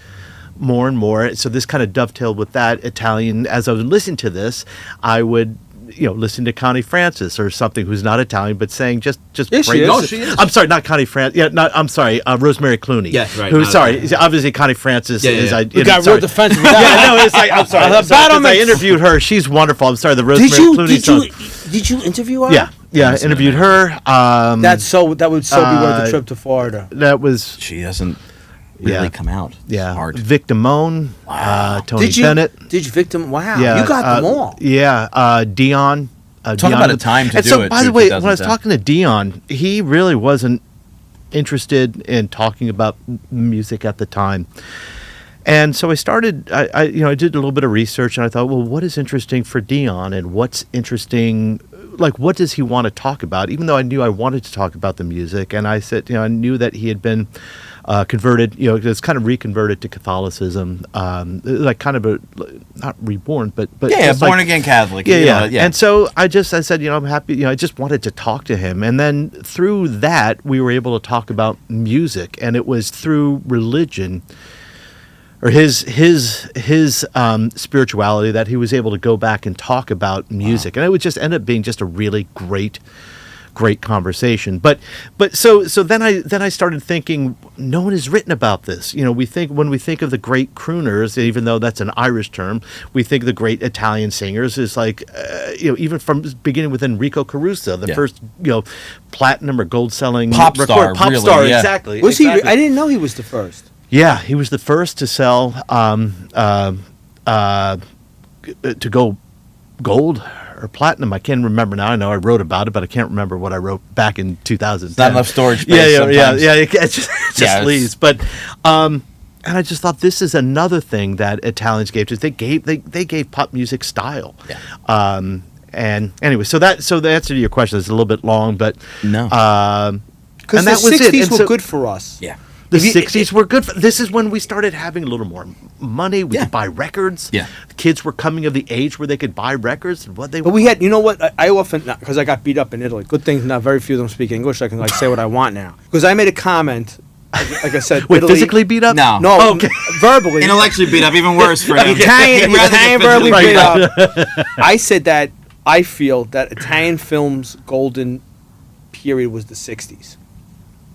more and more. So this kind of dovetailed with that Italian. As I was listening to this, I would, listen to Connie Francis or something who's not Italian, but saying just
Yeah, she
great-
is.
Oh, she is.
I'm sorry, not Connie Francis. Yeah, I'm sorry, Rosemary Clooney.
Yes, right,
Who?
not-
Sorry, obviously Connie Francis
Yeah, yeah,
is.
yeah.
We got real
sorry.
defensive.
Yeah, no, it's like I'm sorry.
The
I'm sorry, 'cause I
battlements.
interviewed her. She's wonderful. I'm sorry, the Rosemary Clooney song.
Did you interview her?
Yeah, interviewed her.
That would so be worth the
Uh,
trip to Florida.
That was
She hasn't really
Yeah.
come out.
yeah.
It's hard.
Vic Damone, Tony
Did you?
Bennett.
Did you victim? Wow,
Yeah,
you got them all.
Yeah, Dion.
Talk about a time to
and
do
so,
it,
by
too,
the way, when I was
2010.
talking to Dion, he really wasn't interested in talking about music at the time. And so I started. I did a little bit of research, and I thought, well, what is interesting for Dion, and what's interesting? Like, what does he want to talk about? Even though I knew I wanted to talk about the music, and I said, I knew that he had been converted, it's kind of reconverted to Catholicism, like kind of not reborn, but
Yeah,
just like-
born again Catholic.
yeah.
Yeah.
And so I said, I'm happy. I just wanted to talk to him, and then through that, we were able to talk about music, and it was through religion, or his spirituality, that he was able to go back and talk about music, and it would just end up being just a really great great conversation. But so then I started thinking, no one has written about this. When we think of the great crooners, even though that's an Irish term, we think of the great Italian singers is like even from beginning with Enrico Caruso, the first platinum or gold selling
Pop star, really, yeah.
exactly.
Was he? I didn't know he was the first.
Yeah, he was the first to sell to go gold or platinum. I can't remember now. I know I wrote about it, but I can't remember what I wrote back in 2010.
Not enough storage space.
Yeah. It just leaves. But and I just thought this is another thing that Italians gave to us. They gave pop music style.
Yeah.
And anyway, so the answer to your question is a little bit long, but
No.
Because the 60s were good for us.
Yeah.
The 60s were good. This is when we started having a little more money. We could buy records.
Yeah.
Kids were coming of the age where they could buy records.
But we had, you know what? I often, because I got beat up in Italy. Good thing now very few of them speak English. I can say what I want now. Because I made a comment, like I said,
Wait,
Italy,
physically beat up?
No.
No,
Okay.
verbally.
Intellectually beat up, even worse for him.
Italian verbally
Right.
beat up. I said that I feel that Italian film's golden period was the 60s,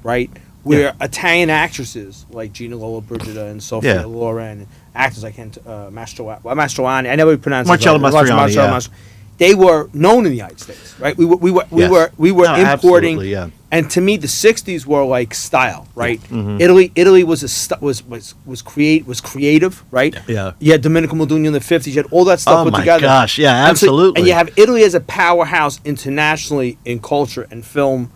right? Where Italian actresses like Gina Lollobrigida and Sophia Loren, and actors like Mastroianni, I never pronounced
Marcello
it right.
Mastroianni, yeah.
They were known in the United States, right? We were
No,
importing,
absolutely, yeah.
and to me, the '60s were like style, right?
Mm-hmm.
Italy was was creative, right?
Yeah.
You had Domenico Modugno in the '50s. You had all that stuff
Oh
put
my
together.
gosh, yeah,
And so-
absolutely.
and you have Italy as a powerhouse internationally in culture and film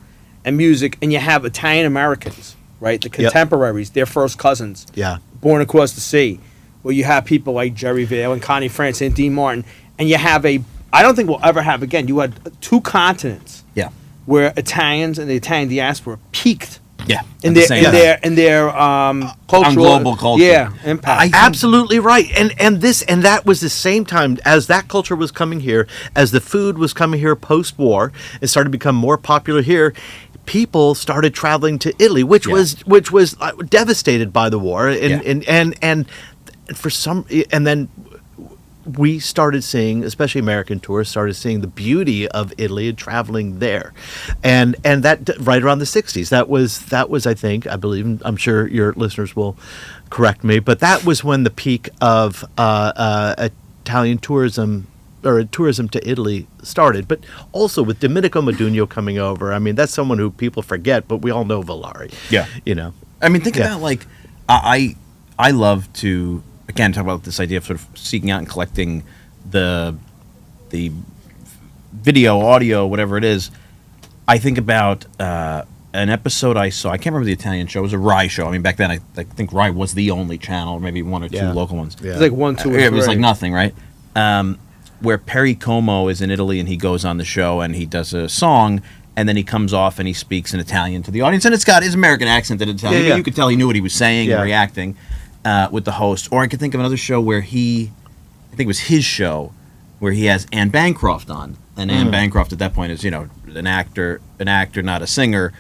and music, and you have Italian Americans, right? The contemporaries, their first cousins,
Yeah.
born across the sea, where you have people like Jerry Vale and Connie France and Dean Martin, and you have I don't think we'll ever have again. You had two continents
Yeah.
where Italians and the Italian diaspora peaked
Yeah.
in
at the same time.
their cultural
global culture.
impact.
Absolutely right. And that was the same time as that culture was coming here, as the food was coming here post-war, it started to become more popular here. People started traveling to Italy, which was devastated by the war, and for some, and then we started seeing, especially American tourists, started seeing the beauty of Italy and traveling there, and that right around the 60s. That was I believe, I'm sure your listeners will correct me, but that was when the peak of Italian tourism or tourism to Italy started, but also with Domenico Modugno coming over. I mean, that's someone who people forget, but we all know Valari.
Yeah. I mean, think about like I love to again talk about this idea of sort of seeking out and collecting the video, audio, whatever it is. I think about an episode I saw. I can't remember the Italian show. It was a Rai show. I mean, back then I think Rai was the only channel, maybe one or two local ones.
Yeah.
It's like 1, 2, or
It was
3.
like nothing, right? Where Perry Como is in Italy and he goes on the show and he does a song and then he comes off and he speaks in Italian to the audience and it's got his American accent in Italian.
Yeah.
You could tell he knew what he was saying and
Yeah.
reacting with the host. Or I could think of another show where I think it was his show, where he has Anne Bancroft on. And Anne Bancroft at that point is, an actor, not a singer.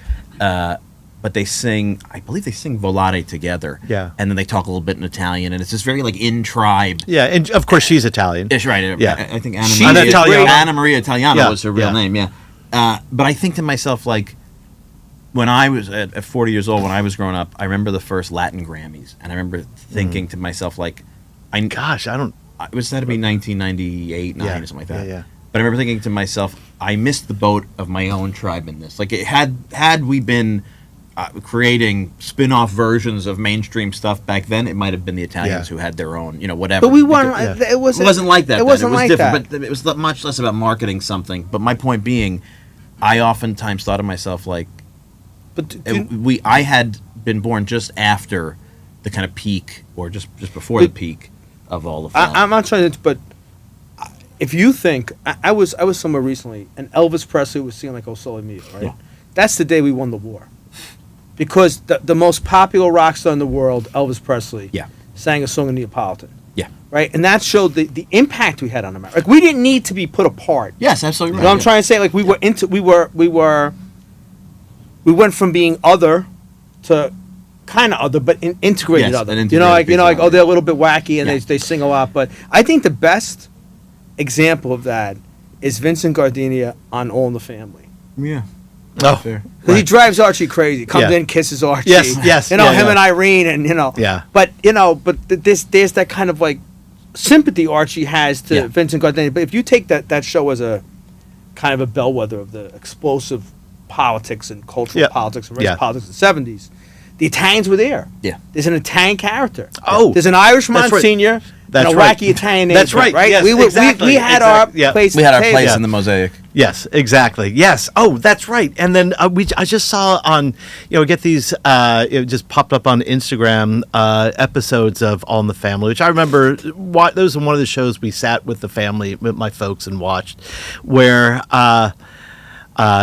But they sing, I believe they sing Volare together.
Yeah.
And then they talk a little bit in Italian, and it's just very like in tribe.
Yeah, and of course she's Italian.
Ish, right.
Yeah.
I think
She's
Anna Maria Italiano
Yeah,
was her real
yeah.
name, yeah. But I think to myself, like, when I was at 40 years old, when I was growing up, I remember the first Latin Grammys, and I remember thinking to myself, like,
Gosh, I don't.
it was that to be 1998, 9 or something like that.
Yeah.
But I remember thinking to myself, I missed the boat of my own tribe in this. Like, had we been creating spin-off versions of mainstream stuff back then, it might have been the Italians who had their own, whatever.
But we weren't.
Because-
It wasn't.
It wasn't like that.
It wasn't like
different,
that.
but it was much less about marketing something. But my point being, I oftentimes thought of myself like,
But
I had been born just after the kind of peak, or just before the peak of all of that.
I'm not trying to, but if you think I was somewhere recently, and Elvis Presley was singing like "O Sole Mio," right?
Yeah.
That's the day we won the war, because the most popular rock star in the world, Elvis Presley, sang a song in Neapolitan, right, and that showed the impact we had on America. Like, we didn't need to be put apart.
Yes, absolutely.
You know what I'm trying to say? Like, we went from being other to kind of other, but integrated
Yes,
other.
an
You know,
integrated
like
big
oh, they're a little bit wacky and
Yeah.
they sing a lot. But I think the best example of that is Vincent Gardenia on All in the Family.
Yeah.
Oh,
Fair.
He drives Archie crazy. Comes
Yeah.
in, kisses Archie.
Yes,
You know,
yeah,
him
yeah.
and Irene, and
Yeah.
But there's that kind of like sympathy Archie has to
Yeah.
Vincent Gardenia. But if you take that show as a kind of a bellwether of the explosive politics and cultural
Yeah.
politics and race
Yeah.
politics of the '70s, the Italians were there.
Yeah.
There's an Italian character.
Oh,
There's an Irish
that's right.
Monsignor.
That's
and a
right.
wacky Italian neighbor.
That's right. Yes,
we
exactly,
had our
exactly. Yeah.
place.
We had
at
our
the
place
table.
in the mosaic.
Yes, exactly. Yes. Oh, that's right. And then I just saw on, get these, it just popped up on Instagram, episodes of All in the Family, which I remember, those were one of the shows we sat with the family, with my folks, and watched, where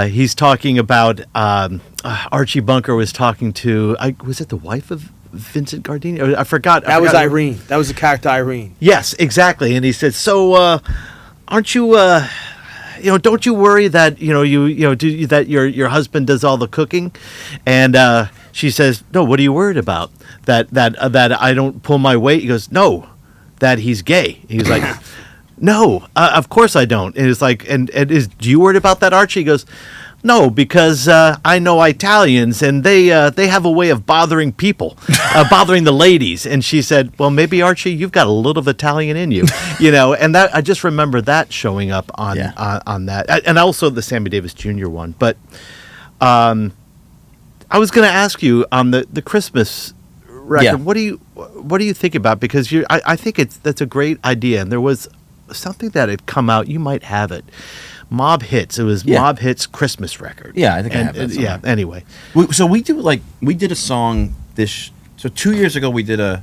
he's talking about, Archie Bunker was talking to, was it the wife of Vincent Gardenia? I forgot.
That was Irene. That was the character Irene.
Yes, exactly. And he said, "So, aren't you, don't you worry that that your husband does all the cooking?" And she says, "No, what are you worried about? That I don't pull my weight?" He goes, "No, that he's gay." He was like, "No, of course I don't." And it's like, and do you worried about that, Archie? He goes, "No, because I know Italians, and they have a way of bothering people, bothering the ladies." And she said, "Well, maybe Archie, you've got a little of Italian in you, And that I just remember that showing up on that, and also the Sammy Davis Jr. one. But I was going to ask you on the Christmas record.
Yeah.
What do you think about? Because I think that's a great idea, and there was something that had come out. You might have it. Mob Hits. It was Mob Hits Christmas record.
Yeah, I think I have that somewhere.
Yeah. Anyway,
We did a song so 2 years ago we did an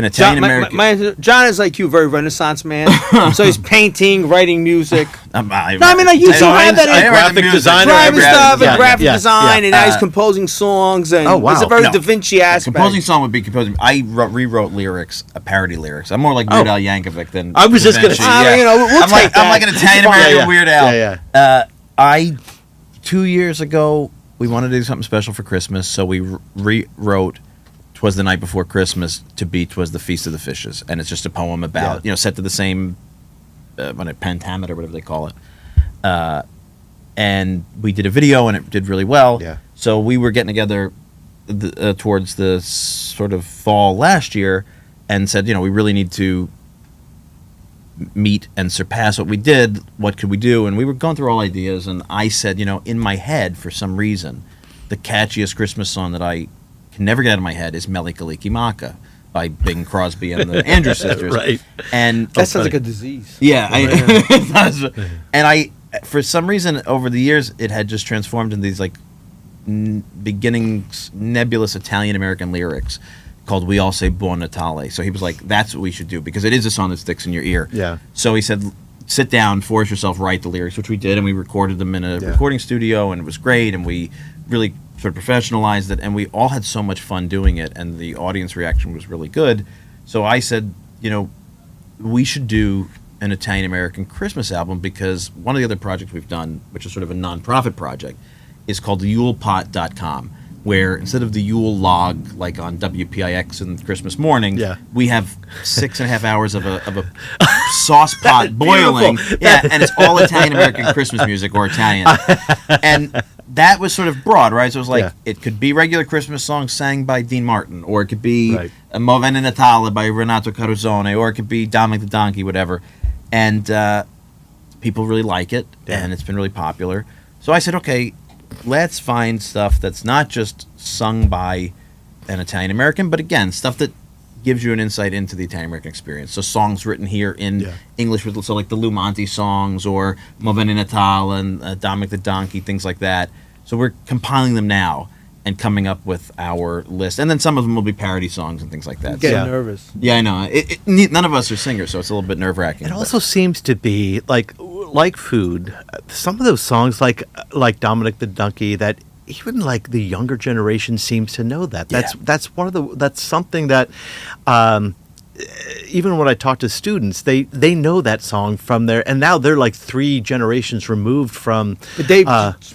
Italian American.
John is like you, very Renaissance man. So he's painting, writing music.
I
mean, like, you still have that in
graphic designer,
driving stuff and
yeah,
graphic
yeah,
design,
yeah.
and now he's composing songs. And
Oh, wow.
It's a very
No.
Da Vinci aspect.
Composing song would be composing. I rewrote lyrics, parody lyrics. I'm more like Weird Al Yankovic than.
I was just gonna
Vinci.
say,
I mean, we'll
I'm like
take that.
I'm like an Italian
Fine.
American
Yeah,
Weird Al.
Yeah,
I 2 years ago we wanted to do something special for Christmas, so we rewrote "'Twas the Night Before Christmas" to be "'Twas the Feast of the Fishes," and it's just a poem about set to the same pentameter, whatever they call it. And we did a video, and it did really well.
Yeah.
So we were getting together towards the sort of fall last year, and said, we really need to meet and surpass what we did. What could we do? And we were going through all ideas, and I said, in my head, for some reason, the catchiest Christmas song that I can never get out of my head is "Mele Kalikimaka" by Bing Crosby and the Andrews Sisters.
Right.
And
That sounds like a disease.
yeah, it does. And I, for some reason, over the years, it had just transformed into these like beginnings nebulous Italian American lyrics called "We All Say Buon Natale." So he was like, "That's what we should do because it is a song that sticks in your ear."
Yeah.
So he said, "Sit down, force yourself, write the lyrics," which we did, and we recorded them in a recording studio, and it was great, and we really sort of professionalized it, and we all had so much fun doing it, and the audience reaction was really good. So I said, we should do an Italian American Christmas album, because one of the other projects we've done, which is sort of a nonprofit project, is called yulepot.com, where instead of the Yule log like on WPIX in Christmas morning, we have 6.5 hours of a sauce pot boiling. Yeah, and it's all Italian American Christmas music or Italian. And that was sort of broad, right? So it was like, it could be regular Christmas songs sang by Dean Martin, or it could be Movene Natale by Renato Carusone, or it could be Dominic the Donkey, whatever. And people really like it, and it's been really popular. So I said, okay, let's find stuff that's not just sung by an Italian American, but again, stuff that gives you an insight into the Italian American experience. So songs written here in English, so like the Lou Monte songs, or Movene Natale and Dominic the Donkey, things like that. So we're compiling them now and coming up with our list. And then some of them will be parody songs and things like that.
I'm getting nervous.
Yeah, I know. None of us are singers, so it's a little bit nerve-wracking.
It also seems to be like food. Some of those songs, like Dominic the Donkey, that even like the younger generation seems to know that. That's something that even when I talk to students, they know that song from there, and now they're like 3 generations removed from.
But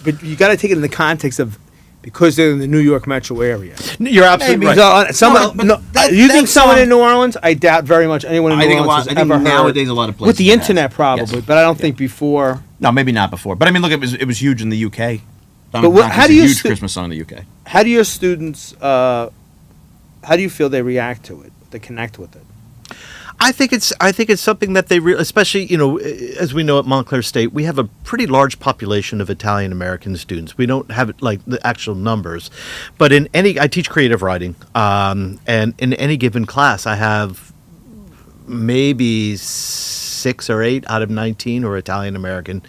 but you got to take it in the context of, because they're in the New York metro area.
You're absolutely right.
You think someone in New Orleans? I doubt very much anyone in New Orleans has ever heard.
Nowadays, a lot of places
with the
have.
internet, probably,
Yes.
but I don't think before.
No, maybe not before. But I mean, look, it was huge in the UK.
But what- how
Donkeys
do
is
you
a huge
stu-
Christmas song in the UK.
How do your students? How do you feel they react to it? They connect with it.
I think it's something that they especially, as we know at Montclair State, we have a pretty large population of Italian American students. We don't have like the actual numbers, but I teach creative writing, and in any given class, I have maybe 6 or 8 out of 19 who are Italian American.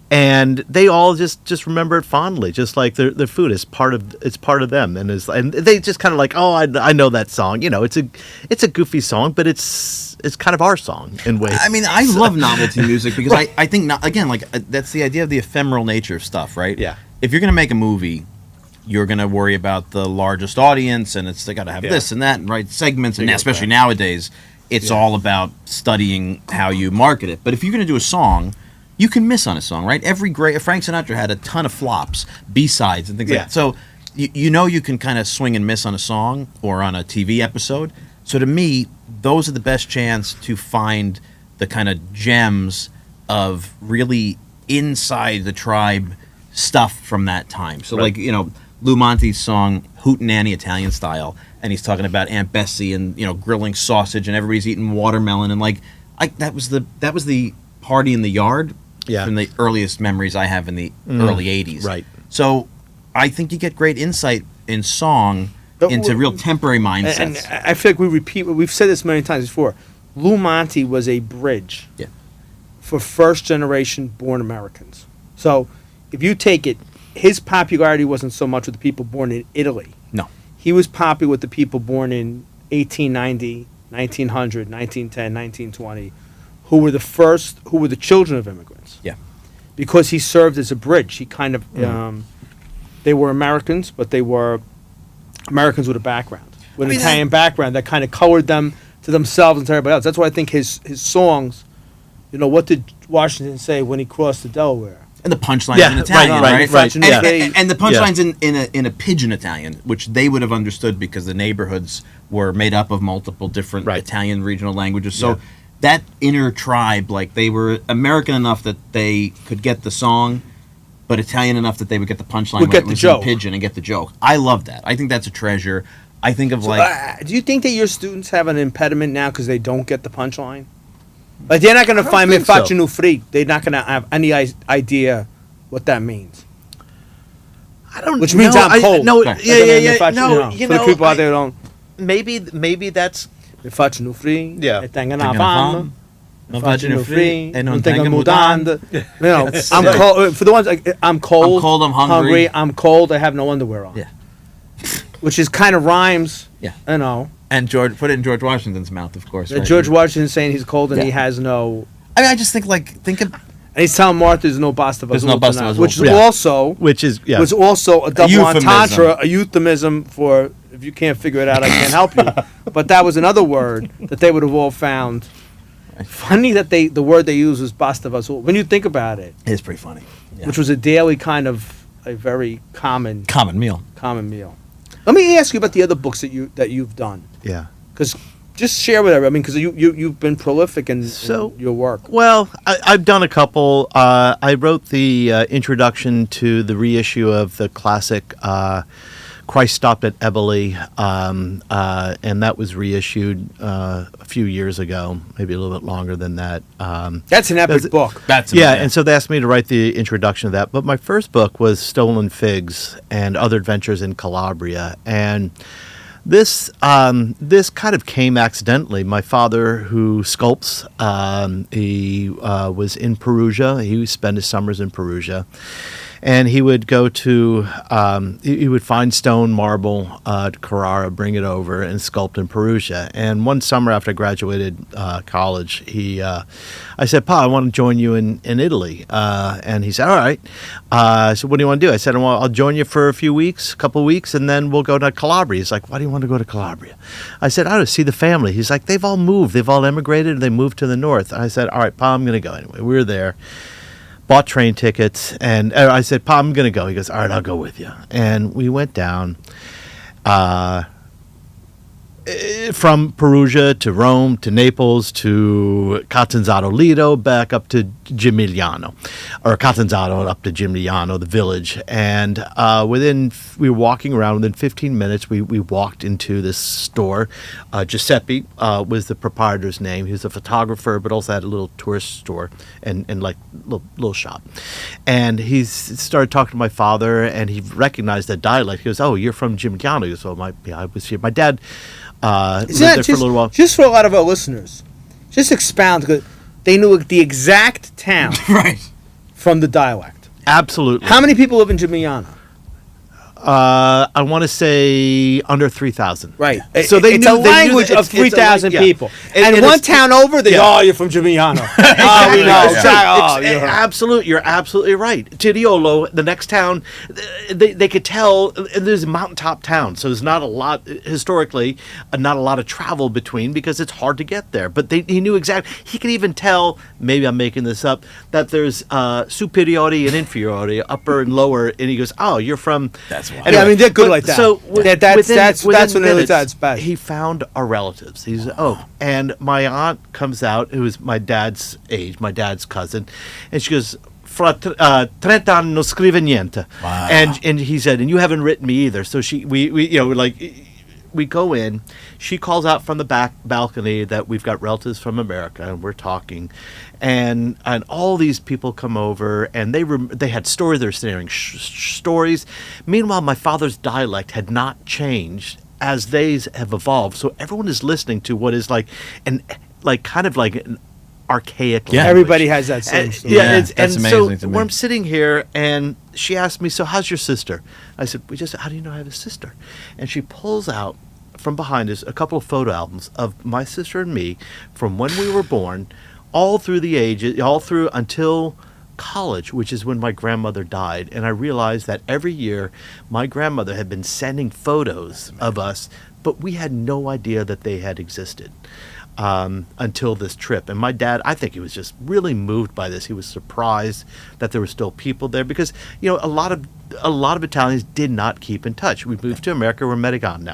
And they all just remember it fondly, just like their food is part of them, and they just kind of like, oh, I know that song. It's a goofy song, but it's kind of our song in ways.
I mean, I love novelty music because I think again, like that's the idea of the ephemeral nature of stuff, right?
Yeah.
If you're gonna make a movie, you're gonna worry about the largest audience, and they got to have this and that, and right segments, and especially nowadays, it's all about studying how you market it. But if you're gonna do a song, you can miss on a song, right? Frank Sinatra had a ton of flops, B-sides, and things like that. So you can kind of swing and miss on a song or on a TV episode. So to me, those are the best chance to find the kind of gems of really inside the tribe stuff from that time. So like, Lou Monte's song Hootenanny Italian Style, and he's talking about Aunt Bessie and, grilling sausage and everybody's eating watermelon, and that was the party in the yard.
Yeah.
From the earliest memories I have in the early 80s.
Right.
So I think you get great insight in song
But
into real temporary mindsets.
And I feel like we've said this many times before. Lou Monte was a bridge for first generation born Americans. So if you take it, his popularity wasn't so much with the people born in Italy.
No.
He was popular with the people born in 1890, 1900, 1910, 1920, who were the children of immigrants.
Yeah.
Because he served as a bridge. He kind of, they were Americans, but they were Americans with a background, with an Italian background that kind of colored them to themselves and to everybody else. That's why I think his songs, what did Washington say when he crossed the Delaware?
And the punchlines in Italian, right? And the punchlines in a pidgin Italian, which they would have understood because the neighborhoods were made up of multiple different Italian regional languages. So that inner tribe, like they were American enough that they could get the song, but Italian enough that they would get the punchline when it was in pidgin and get the joke. I love that. I think that's a treasure. I think of
do you think that your students have an impediment now because they don't get the punchline? Like they're not going to find me faccio no free. They're not going to have any idea what that means.
I don't.
Which means I'm cold.
No,
for the people out there who don't.
Maybe that's.
Faccio no free.
Yeah.
E tengo una fame. Faccio no free. E non tengo mutande. I'm cold. For the ones I'm cold.
I'm cold. I'm hungry.
I'm cold. I have no underwear on.
Yeah.
Which is kind of rhymes.
Yeah.
And
put it in George Washington's mouth, of course. Right?
George Washington saying he's cold and he has no.
I mean, I just think of.
And he's telling Martha there's no basta
There's no basta vazul.
Which was also a double entendre, a euphemism for if you can't figure it out, I can't help you. But that was another word that they would have all found funny that the word they used was basta vazul. When you think about it,
it's pretty funny. Yeah.
Which was a daily kind of a very common
meal.
Let me ask you about the other books that you've done.
Yeah.
Because just share with everybody. I mean, because you've been prolific in your work.
Well, I've done a couple. I wrote the introduction to the reissue of the classic Christ Stopped at Eboli, and that was reissued a few years ago, maybe a little bit longer than that.
That's an epic book.
And so they asked me to write the introduction to that. But my first book was Stolen Figs and Other Adventures in Calabria, and this kind of came accidentally. My father, who sculpts, he was in Perugia. He would spend his summers in Perugia. And he would go to, he would find stone, marble, Carrara, bring it over and sculpt in Perugia. And one summer after I graduated college, I said, Pa, I want to join you in Italy. And he said, all right. So what do you want to do? I said, well, I'll join you for a couple of weeks, and then we'll go to Calabria. He's like, why do you want to go to Calabria? I said, I want to see the family. He's like, they've all moved. They've all emigrated. They moved to the north. I said, all right, Pa, I'm going to go anyway. We were there. Bought train tickets, and I said, Pa, I'm going to go. He goes, all right, I'll go with you. And we went down from Perugia to Rome to Naples to Catanzaro Lido, back up to Gimigliano, or Catanzaro up to Gimigliano, the village. And we were walking around. Within 15 minutes, we walked into this store. Giuseppe was the proprietor's name. He was a photographer, but also had a little tourist store and like little shop. And he started talking to my father, and he recognized that dialect. He goes, "Oh, you're from Gimigliano." He goes, "Oh, I was here. My dad lived there for a little while."
Just for a lot of our listeners, just expound, because they knew the exact town
Right.
from the dialect.
Absolutely.
How many people live in Gimigliano?
I want to say under 3,000.
Right.
So
it's a language of
it's a
3,000
yeah.
people.
And
And one town over, you're from Gimigliano. Oh, we know.
Absolutely, you're absolutely right. Tiriolo, the next town, they could tell. And there's a mountaintop town, so there's not a lot historically, not a lot of travel between because it's hard to get there. But he knew exactly. He could even tell. Maybe I'm making this up. That there's superiority and inferiority, upper and lower, and he goes, "Oh, you're from."
That's why.
Yeah, I mean, they're good like that.
So
that's when they look at best.
He found our relatives. And my aunt comes out, who is my dad's age, my dad's cousin, and she goes, "Fra 30 anni non scrive niente."
Wow.
And he said, "And you haven't written me either." So we go in. She calls out from the back balcony that we've got relatives from America, and we're talking, and all these people come over, and they had stories. They're sharing stories. Meanwhile, my father's dialect had not changed as they have evolved. So everyone is listening to what is like an archaic language.
Everybody has that same story.
Yeah, that's amazing to
so
me.
when I'm sitting here, and she asked me, "So how's your sister?" I said, "How do you know I have a sister?" And she pulls out from behind us a couple of photo albums of my sister and me from when we were born, all through the ages, all through until college, which is when my grandmother died. And I realized that every year my grandmother had been sending photos of us, but we had no idea that they had existed until this trip. And my dad, I think he was just really moved by this. He was surprised that there were still people there because, a lot of Italians did not keep in touch. We moved to America. We're American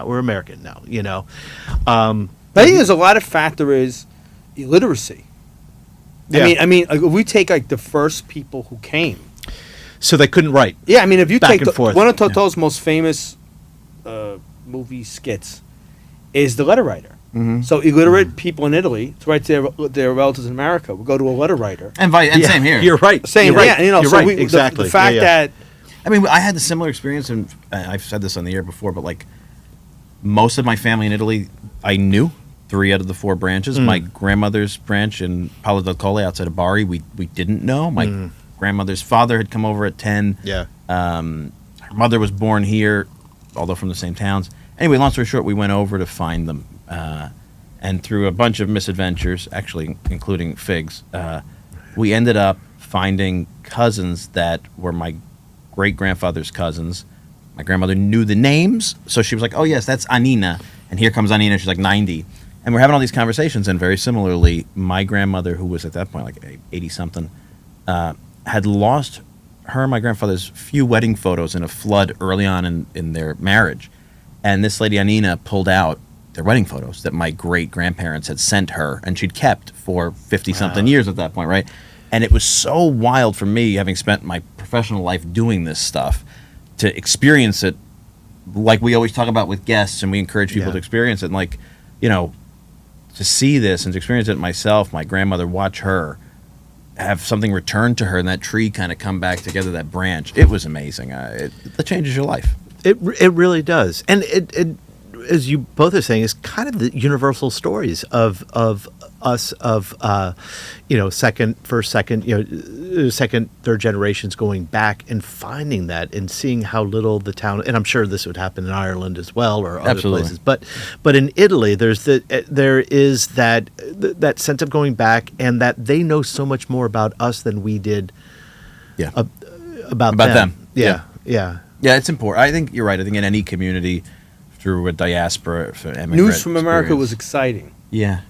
now.
I think there's a lot of factor is illiteracy.
Yeah.
I mean, if we take like the first people who came.
So they couldn't write.
Yeah, I mean, if you
Back
take
and forth.
one of Totò's most famous movie skits is The Letter Writer.
Mm-hmm.
So illiterate people in Italy, to write to their relatives in America, will go to a letter writer.
And same here.
You're right.
Same,
You're right.
yeah.
You're
So
right. Exactly.
the fact that
I mean, I had a similar experience, and I've said this on the air before, but like most of my family in Italy, I knew 3 out of the 4 branches. My grandmother's branch in Palo del Colle outside of Bari, we didn't know. My grandmother's father had come over at 10.
Yeah.
Her mother was born here, although from the same towns. Anyway, long story short, we went over to find them. And through a bunch of misadventures, actually including figs, we ended up finding cousins that were my great-grandfather's cousins. My grandmother knew the names, so she was like, "Oh, yes, that's Anina." And here comes Anina. She's like 90. And we're having all these conversations, and very similarly, my grandmother, who was at that point like 80-something, had lost her and my grandfather's few wedding photos in a flood early on in their marriage. And this lady, Anina, pulled out their wedding photos that my great-grandparents had sent her, and she'd kept for 50-something years at that point, right? And it was so wild for me, having spent my professional life doing this stuff, to experience it like we always talk about with guests, and we encourage people to experience it. And like, to see this and to experience it myself, my grandmother, watch her, have something returned to her, and that tree kind of come back together, that branch. It was amazing. It changes your life.
It really does. And it as you both are saying, is kind of the universal stories of us, second, third generations going back and finding that and seeing how little the town, and I'm sure this would happen in Ireland as well or other places, but in Italy there is that sense of going back, and that they know so much more about us than we did about them. Yeah,
it's important. I think you're right. I think in any community, through a diaspora,
news from America was exciting.
Yeah,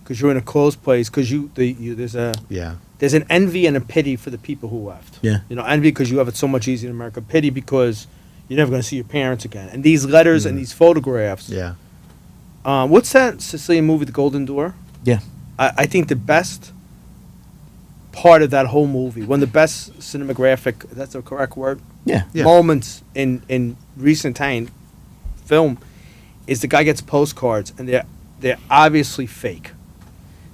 because you're in a closed place. Because there's an envy and a pity for the people who left.
Yeah,
envy because you have it so much easier in America. Pity because you're never going to see your parents again. And these letters and these photographs.
Yeah.
What's that Sicilian movie, The Golden Door?
Yeah.
I think the best part of that whole movie. One of the best cinematographic, that's the correct word,
Yeah.
Yeah.
moments in recent Italian film is the guy gets postcards and they're obviously fake.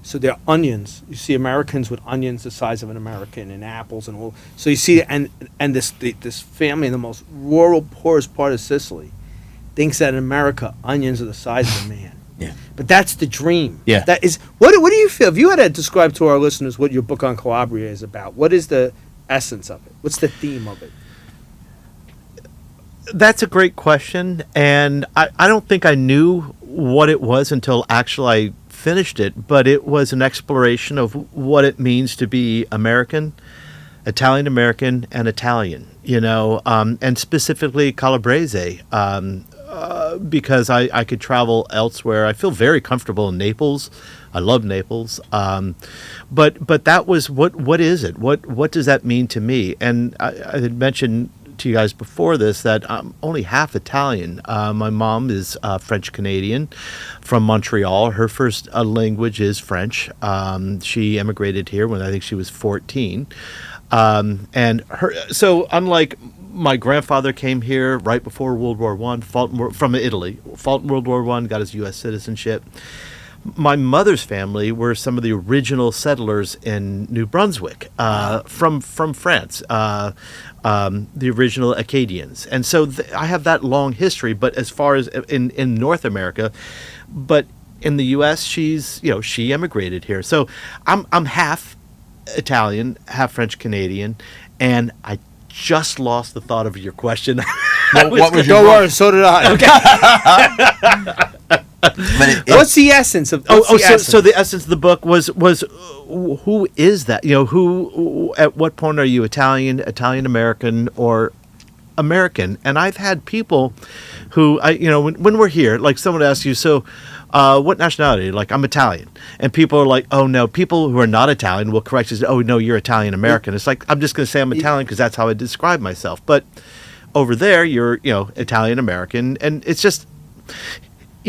So they're onions. You see Americans with onions the size of an American and apples and all. So you see and this family in the most rural, poorest part of Sicily thinks that in America onions are the size of a man.
Yeah.
But that's the dream.
Yeah.
That is what do you feel? If you had to describe to our listeners what your book on Calabria is about, what is the essence of it? What's the theme of it?
That's a great question, and I don't think I knew what it was until actually I finished it, but it was an exploration of what it means to be American, Italian American, and Italian, and specifically Calabrese, because I could travel elsewhere. I feel very comfortable in Naples. I love Naples. But that was, what is it? What does that mean to me? And I had mentioned to you guys before this that I'm only half Italian. My mom is French Canadian from Montreal. Her first language is French. She immigrated here when I think she was 14. So unlike my grandfather came here right before World War I, from Italy, fought in World War I, got his U.S. citizenship. My mother's family were some of the original settlers in New Brunswick, from France, the original Acadians. And so I have that long history, but as far as in North America, but in the U.S., she immigrated here. So I'm half Italian, half French Canadian, and I just lost the thought of your question.
What was your
Don't
book?
worry, so did I. Okay. What's the essence of?
So the essence of the book was who is that? Who at what point are you Italian American, or American? And I've had people who when we're here, like someone asks you, so what nationality? Like, I'm Italian, and people are like, oh no. People who are not Italian will correct you. Oh no, you're Italian American. It's like, I'm just going to say I'm Italian because that's how I describe myself. But over there, you're Italian American, and it's just.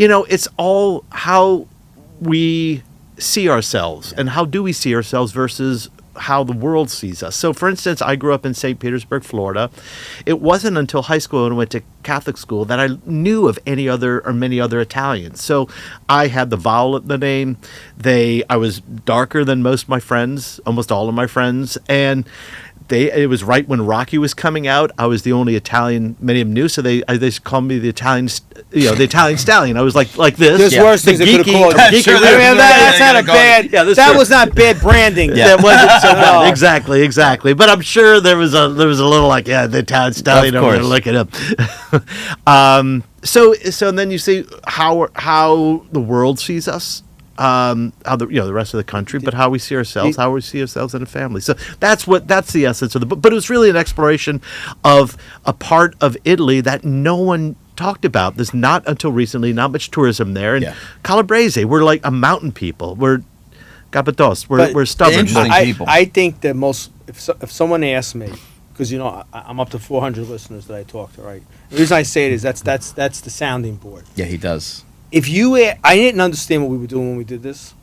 It's all how we see ourselves, and how do we see ourselves versus how the world sees us. So, for instance, I grew up in St. Petersburg, Florida. It wasn't until high school and went to Catholic school that I knew of many other Italians. So I had the vowel in the name. I was darker than most of my friends, almost all of my friends, and it was right when Rocky was coming out. I was the only Italian many of them knew, so they called me the Italian stallion. I was like this.
There's worse things they could have called you.
Sure,
That's not a bad. That was not bad branding.
Yeah. That wasn't so bad. Exactly. But I'm sure there was a little like, the Italian stallion. I'm going to look it up. So then you see how the world sees us. How the rest of the country, but how we see ourselves, in a family. So that's the essence of the book. But it was really an exploration of a part of Italy that no one talked about. There's not until recently, not much tourism there. And Calabrese, we're like a mountain people. We're capatos. We're stubborn.
People.
I think that if someone asks me, because I'm up to 400 listeners that I talk to, right? The reason I say it is that's the sounding board.
Yeah, he does.
I didn't understand what we were doing when we did this,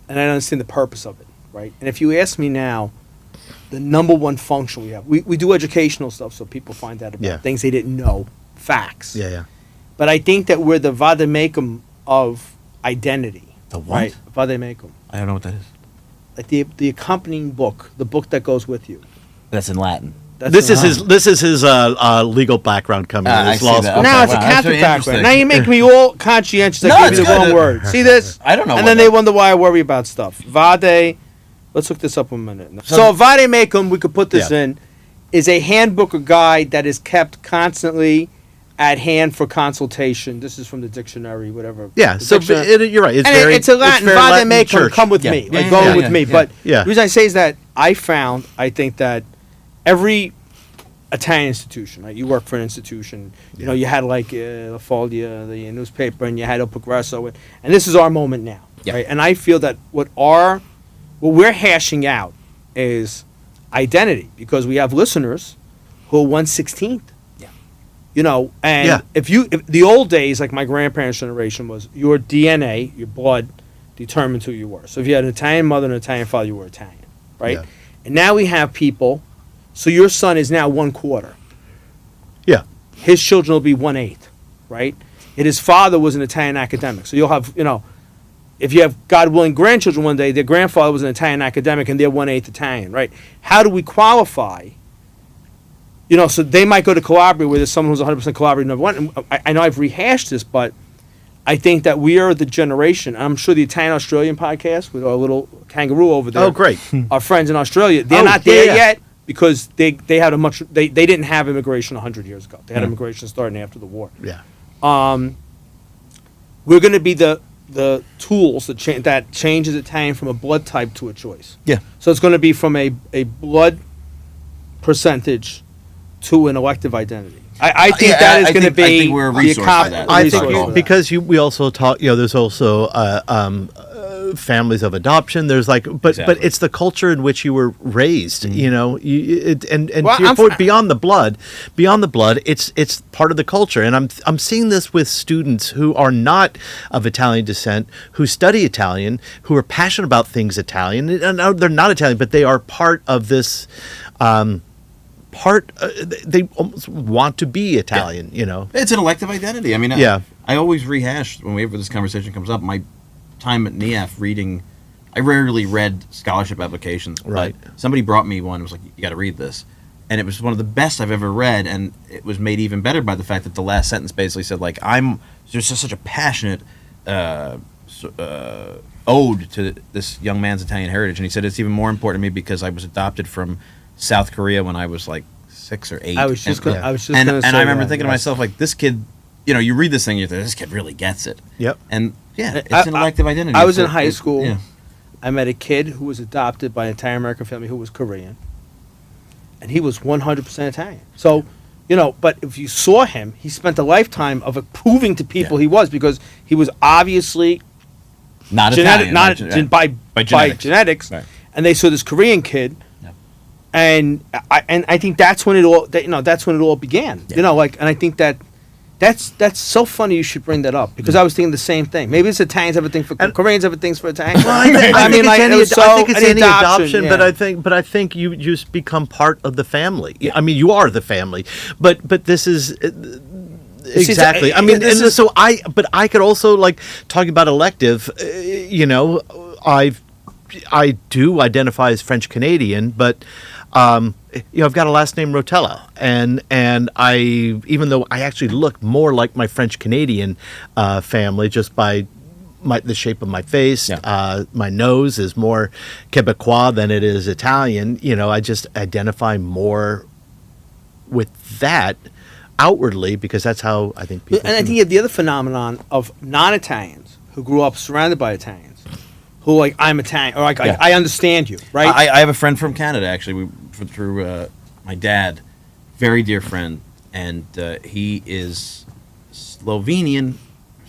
and I didn't understand the purpose of it, right? And if you ask me now, the number one function we have, we do educational stuff so people find out about things they didn't know, facts.
Yeah.
But I think that we're the vademecum of identity.
The what?
Right? Vademecum.
I don't know what that is.
Like the accompanying book, the book that goes with you.
That's in Latin.
This is his legal background coming in his
I
law
see that.
school.
Okay.
Now it's a
Wow, that's
Catholic
very
background.
interesting.
Now you make me all conscientious.
No,
I
it's
give you the
good.
wrong word. See this?
I don't know
And
what
then they
that-
wonder why I worry about stuff. Vade. Let's look this up a minute. So vademecum, we could put this in, is a handbook or guide that is kept constantly at hand for consultation. This is from the dictionary, whatever.
Yeah,
The
so
dictionary.
you're right.
It's a Latin.
very
Vademecum,
church.
come with
Yeah.
me.
Yeah,
Like, go
yeah,
with
yeah,
me.
yeah.
But
Yeah.
the reason I say is that I think that every Italian institution, right? You work for an institution. You had like La Foglia, the newspaper, and you had El Progresso, and this is our moment now, right? And I feel that what we're hashing out is identity, because we have listeners who are 1/16th. If the old days, like my grandparents' generation, was your DNA, your blood, determined who you were. So if you had an Italian mother and an Italian father, you were Italian, right?
Yeah.
And now we have people, so your son is now 1/4.
Yeah.
His children will be 1/8, right? And his father was an Italian academic. So you'll have, if you have, God willing, grandchildren one day, their grandfather was an Italian academic and they're 1/8 Italian, right? How do we qualify? So they might go to Calabria where there's someone who's 100% Calabria number one. And I know I've rehashed this, but I think that we are the generation. I'm sure the Italian Australian podcast with our little kangaroo over there.
Oh, great.
Our friends in Australia, they're not there yet because they had they didn't have immigration 100 years ago. They had immigration starting after the war.
Yeah.
We're going to be the tools that changes Italian from a blood type to a choice.
Yeah.
So it's going to be from a blood percentage to an elective identity. I think that is going to be.
I think we're a resource for that.
I
resource for
think
that.
because we also talk. There's also families of adoption. There's but
Exactly.
it's the culture in which you were raised. And
Well,
to your point, beyond the blood, it's part of the culture. And I'm seeing this with students who are not of Italian descent, who study Italian, who are passionate about things Italian. And they're not Italian, but they are part of this. They almost want to be Italian.
It's an elective identity. I mean,
Yeah.
I always rehash whenever this conversation comes up. My time at NEF reading, I rarely read scholarship applications.
Right.
But somebody brought me one and was like, "You got to read this," and it was one of the best I've ever read, and it was made even better by the fact that the last sentence basically said, there's just such a passionate ode to this young man's Italian heritage, and he said it's even more important to me because I was adopted from South Korea when I was 6 or 8.
I was just going to say
and I remember
that,
thinking to
yes.
myself, this kid, you read this thing, you think, this kid really gets it.
Yep.
And it's an elective identity.
I was in
It's
high school.
Yeah.
I met a kid who was adopted by an Italian American family who was Korean, and he was 100% Italian. So, but if you saw him, he spent a lifetime of proving to people he was, because he was obviously
Not
genetic,
Italian.
by
genetics.
genetics,
Right.
and they saw this Korean kid.
Yep.
And I think that's when it all that's when it all began.
Yeah.
And I think that's so funny you should bring that up, because I was thinking the same thing. Maybe it's Italians have a thing for Koreans have a thing for Italians.
I think it's any adoption,
yeah.
but I think you just become part of the family. I mean, you are the family, but this is. Exactly. But I could also talking about Elective. I do identify as French Canadian, but I've got a last name Rotella, and I, even though I actually look more like my French Canadian family just by the shape of my face, my nose is more Quebecois than it is Italian. I just identify more with that outwardly, because that's how I think people.
And I think you have the other phenomenon of non-Italians who grew up surrounded by Italians, who I'm Italian, or I understand you, right?
I have a friend from Canada, actually, through my dad, very dear friend, and he is Slovakian,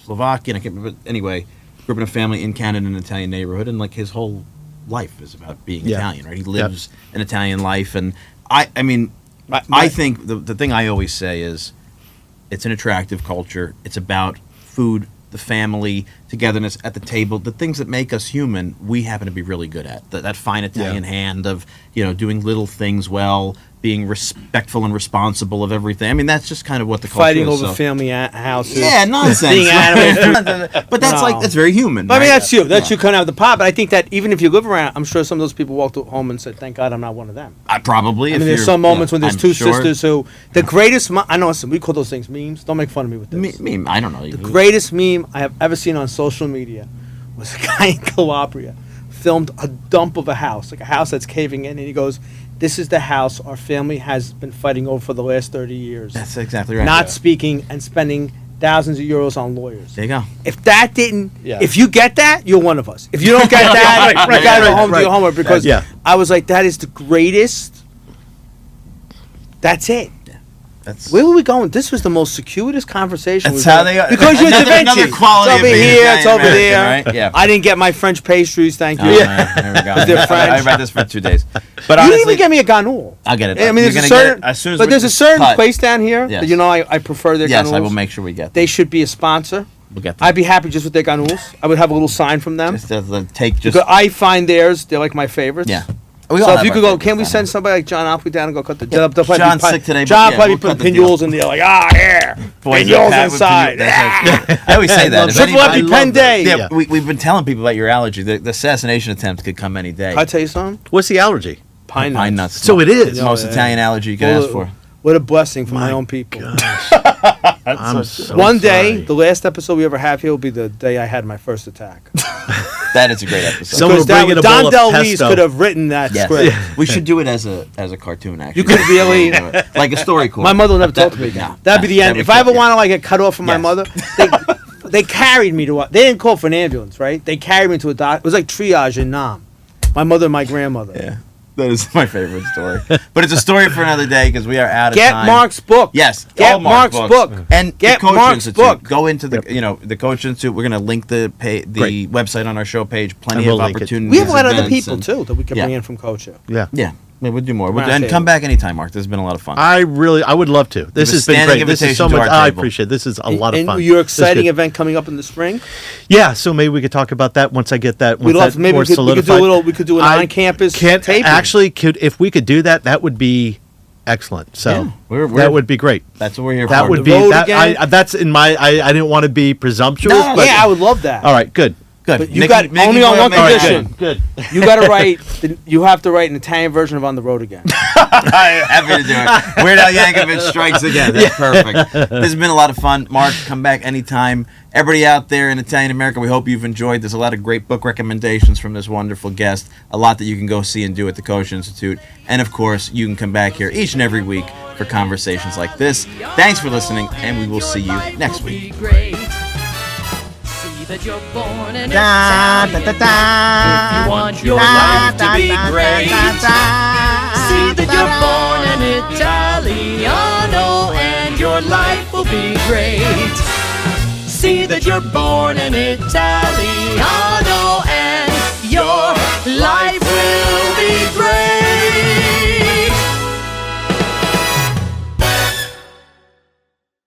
I can't remember, but anyway, grew up in a family in Canada, in an Italian neighborhood, and his whole life is about being Italian, right? He lives an Italian life, and I mean, I think the thing I always say is, it's an attractive culture. It's about food, the family, togetherness at the table, the things that make us human. We happen to be really good at that fine Italian hand of doing little things well, being respectful and responsible of everything. I mean, that's just kind of what the culture
Fighting
is.
over family houses.
Yeah, nonsense.
Being animals.
But that's that's very human.
But I mean,
right?
that's you. That's you coming out of the pot. But I think that even if you live around, I'm sure some of those people walked home and said, "Thank God I'm not one of them."
Probably.
I mean, there's some moments when there's
I'm
two
sure.
sisters who the greatest. I know we call those things memes. Don't make fun of me with this.
Meme. I don't know.
The greatest meme I have ever seen on social media was a guy in Calabria filmed a dump of a house, like a house that's caving in, and he goes, "This is the house our family has been fighting over for the last 30 years.
That's exactly right.
Not speaking and spending thousands of euros on lawyers."
There you go.
If that didn't,
Yeah.
if you get that, you're one of us. If you don't get that, you gotta go home, do your homework, because I was like, that is the greatest. That's it.
That's
Where were we going? This was the most circuitous conversation.
That's
we've
how
had.
they are.
Because you're Da
Another
Vinci.
quality
It's over
of being
here. It's
Italian
over there.
American, right? Yeah.
I didn't get my French pastries. Thank you.
Oh, man, there we go.
They're French.
I read this for 2 days. But
You didn't
honestly,
even get me a ganouille.
I'll get it.
I mean,
You're
there's a
gonna get
certain,
it as soon as
but
we
there's a
just
certain
cut.
place down here
Yes.
that I prefer their
Yes,
ganouilles.
I will make sure we get
They
them.
should be a sponsor.
We'll get them.
I'd be happy just with their ganouilles. I would have a little sign from them.
Just take just
Because I find theirs, they're like my favorites.
yeah. We all
So if
have
you
our
could go,
favorites
can't we
down
send
here.
somebody like John Alpy down and go cut the?
John's sick today, but
John
yeah,
probably
we'll
put
cut the
pinwheels
deal.
in there, like yeah,
Boys
pinwheels
with Pat with
inside.
pinwheels. That's I always say that. If
Triple
anybody-
Epi Pen Day.
Yeah, we've been telling people about your allergy. The assassination attempt could come any day.
I tell you something,
What's the allergy?
pine nuts.
Pine nuts.
So it is.
It's the most
Yeah.
Italian allergy you could
Well,
ask for.
What a blessing for my own people.
I'm so
One day,
sorry.
the last episode we ever have here will be the day I had my first attack.
That is a great episode.
Someone
Because
bring in a bowl
Don
of
DeLuise
pesto.
could have written that
Yes.
script.
We should do it as a cartoon. Actually,
You could really-
like a story corps.
My mother will never
That
talk to me
would be-
again.
no,
That'd be the
that
end.
would
If I ever
kill you.
want to like get cut off from my
Yes.
mother, they carried me to. They didn't call for an ambulance, right? They carried me to a doctor. It was like triage in Nam. My mother and my grandmother.
Yeah, that is my favorite story. But it's a story for another day because we are out of
Get
time.
Mark's book.
Yes,
Get
all Mark's
Mark's
books.
book.
And
Get
the Coach
Mark's
Institute.
book.
Go into the the Coach Institute. We're going to link the
Great.
website on our show page. Plenty
And we'll
of
link it.
opportunities.
We have a lot of other
events,
people
and-
too that we can
Yeah.
bring in from Culture.
Yeah.
Yeah, we'll do more.
Round
And
table.
come back anytime, Mark. This has been a lot of fun.
I would love to. This
a
has been
standing
great. This is so
invitation to
much.
our
I
table.
appreciate it. This is a lot of
And
fun.
your
This is
exciting
good.
event coming up in the spring.
Yeah, so maybe we could talk about that once I get that.
We'd
Once
love
that
maybe
more
we could do a
solidified.
little. We could do an
I
on-campus
can't
taping.
actually if we could do that, that would be excellent. So
Yeah, we're-
that would be great.
That's what we're here
That
for.
would
The
be
road
that.
again?
That's in my. I didn't want to be presumptuous,
No,
but
Yeah, I would love that.
all right, good.
Good.
But you
Nikki-
got
Nikki
only on
Boyle
one
made it
condition.
happen.
Good.
You got to write. You have to write an Italian version of On the Road Again.
Happy to do it. Weird Al Yankovic strikes again. That's perfect. This has been a lot of fun. Mark, come back anytime. Everybody out there in Italian America, we hope you've enjoyed. There's a lot of great book recommendations from this wonderful guest. A lot that you can go see and do at the Coach Institute. And of course, you can come back here each and every week for conversations like this. Thanks for listening, and we will see you next week.
See that you're born in Italian. If you want your life to be great, see that you're born an Italiano and your life will be great. See that you're born an Italiano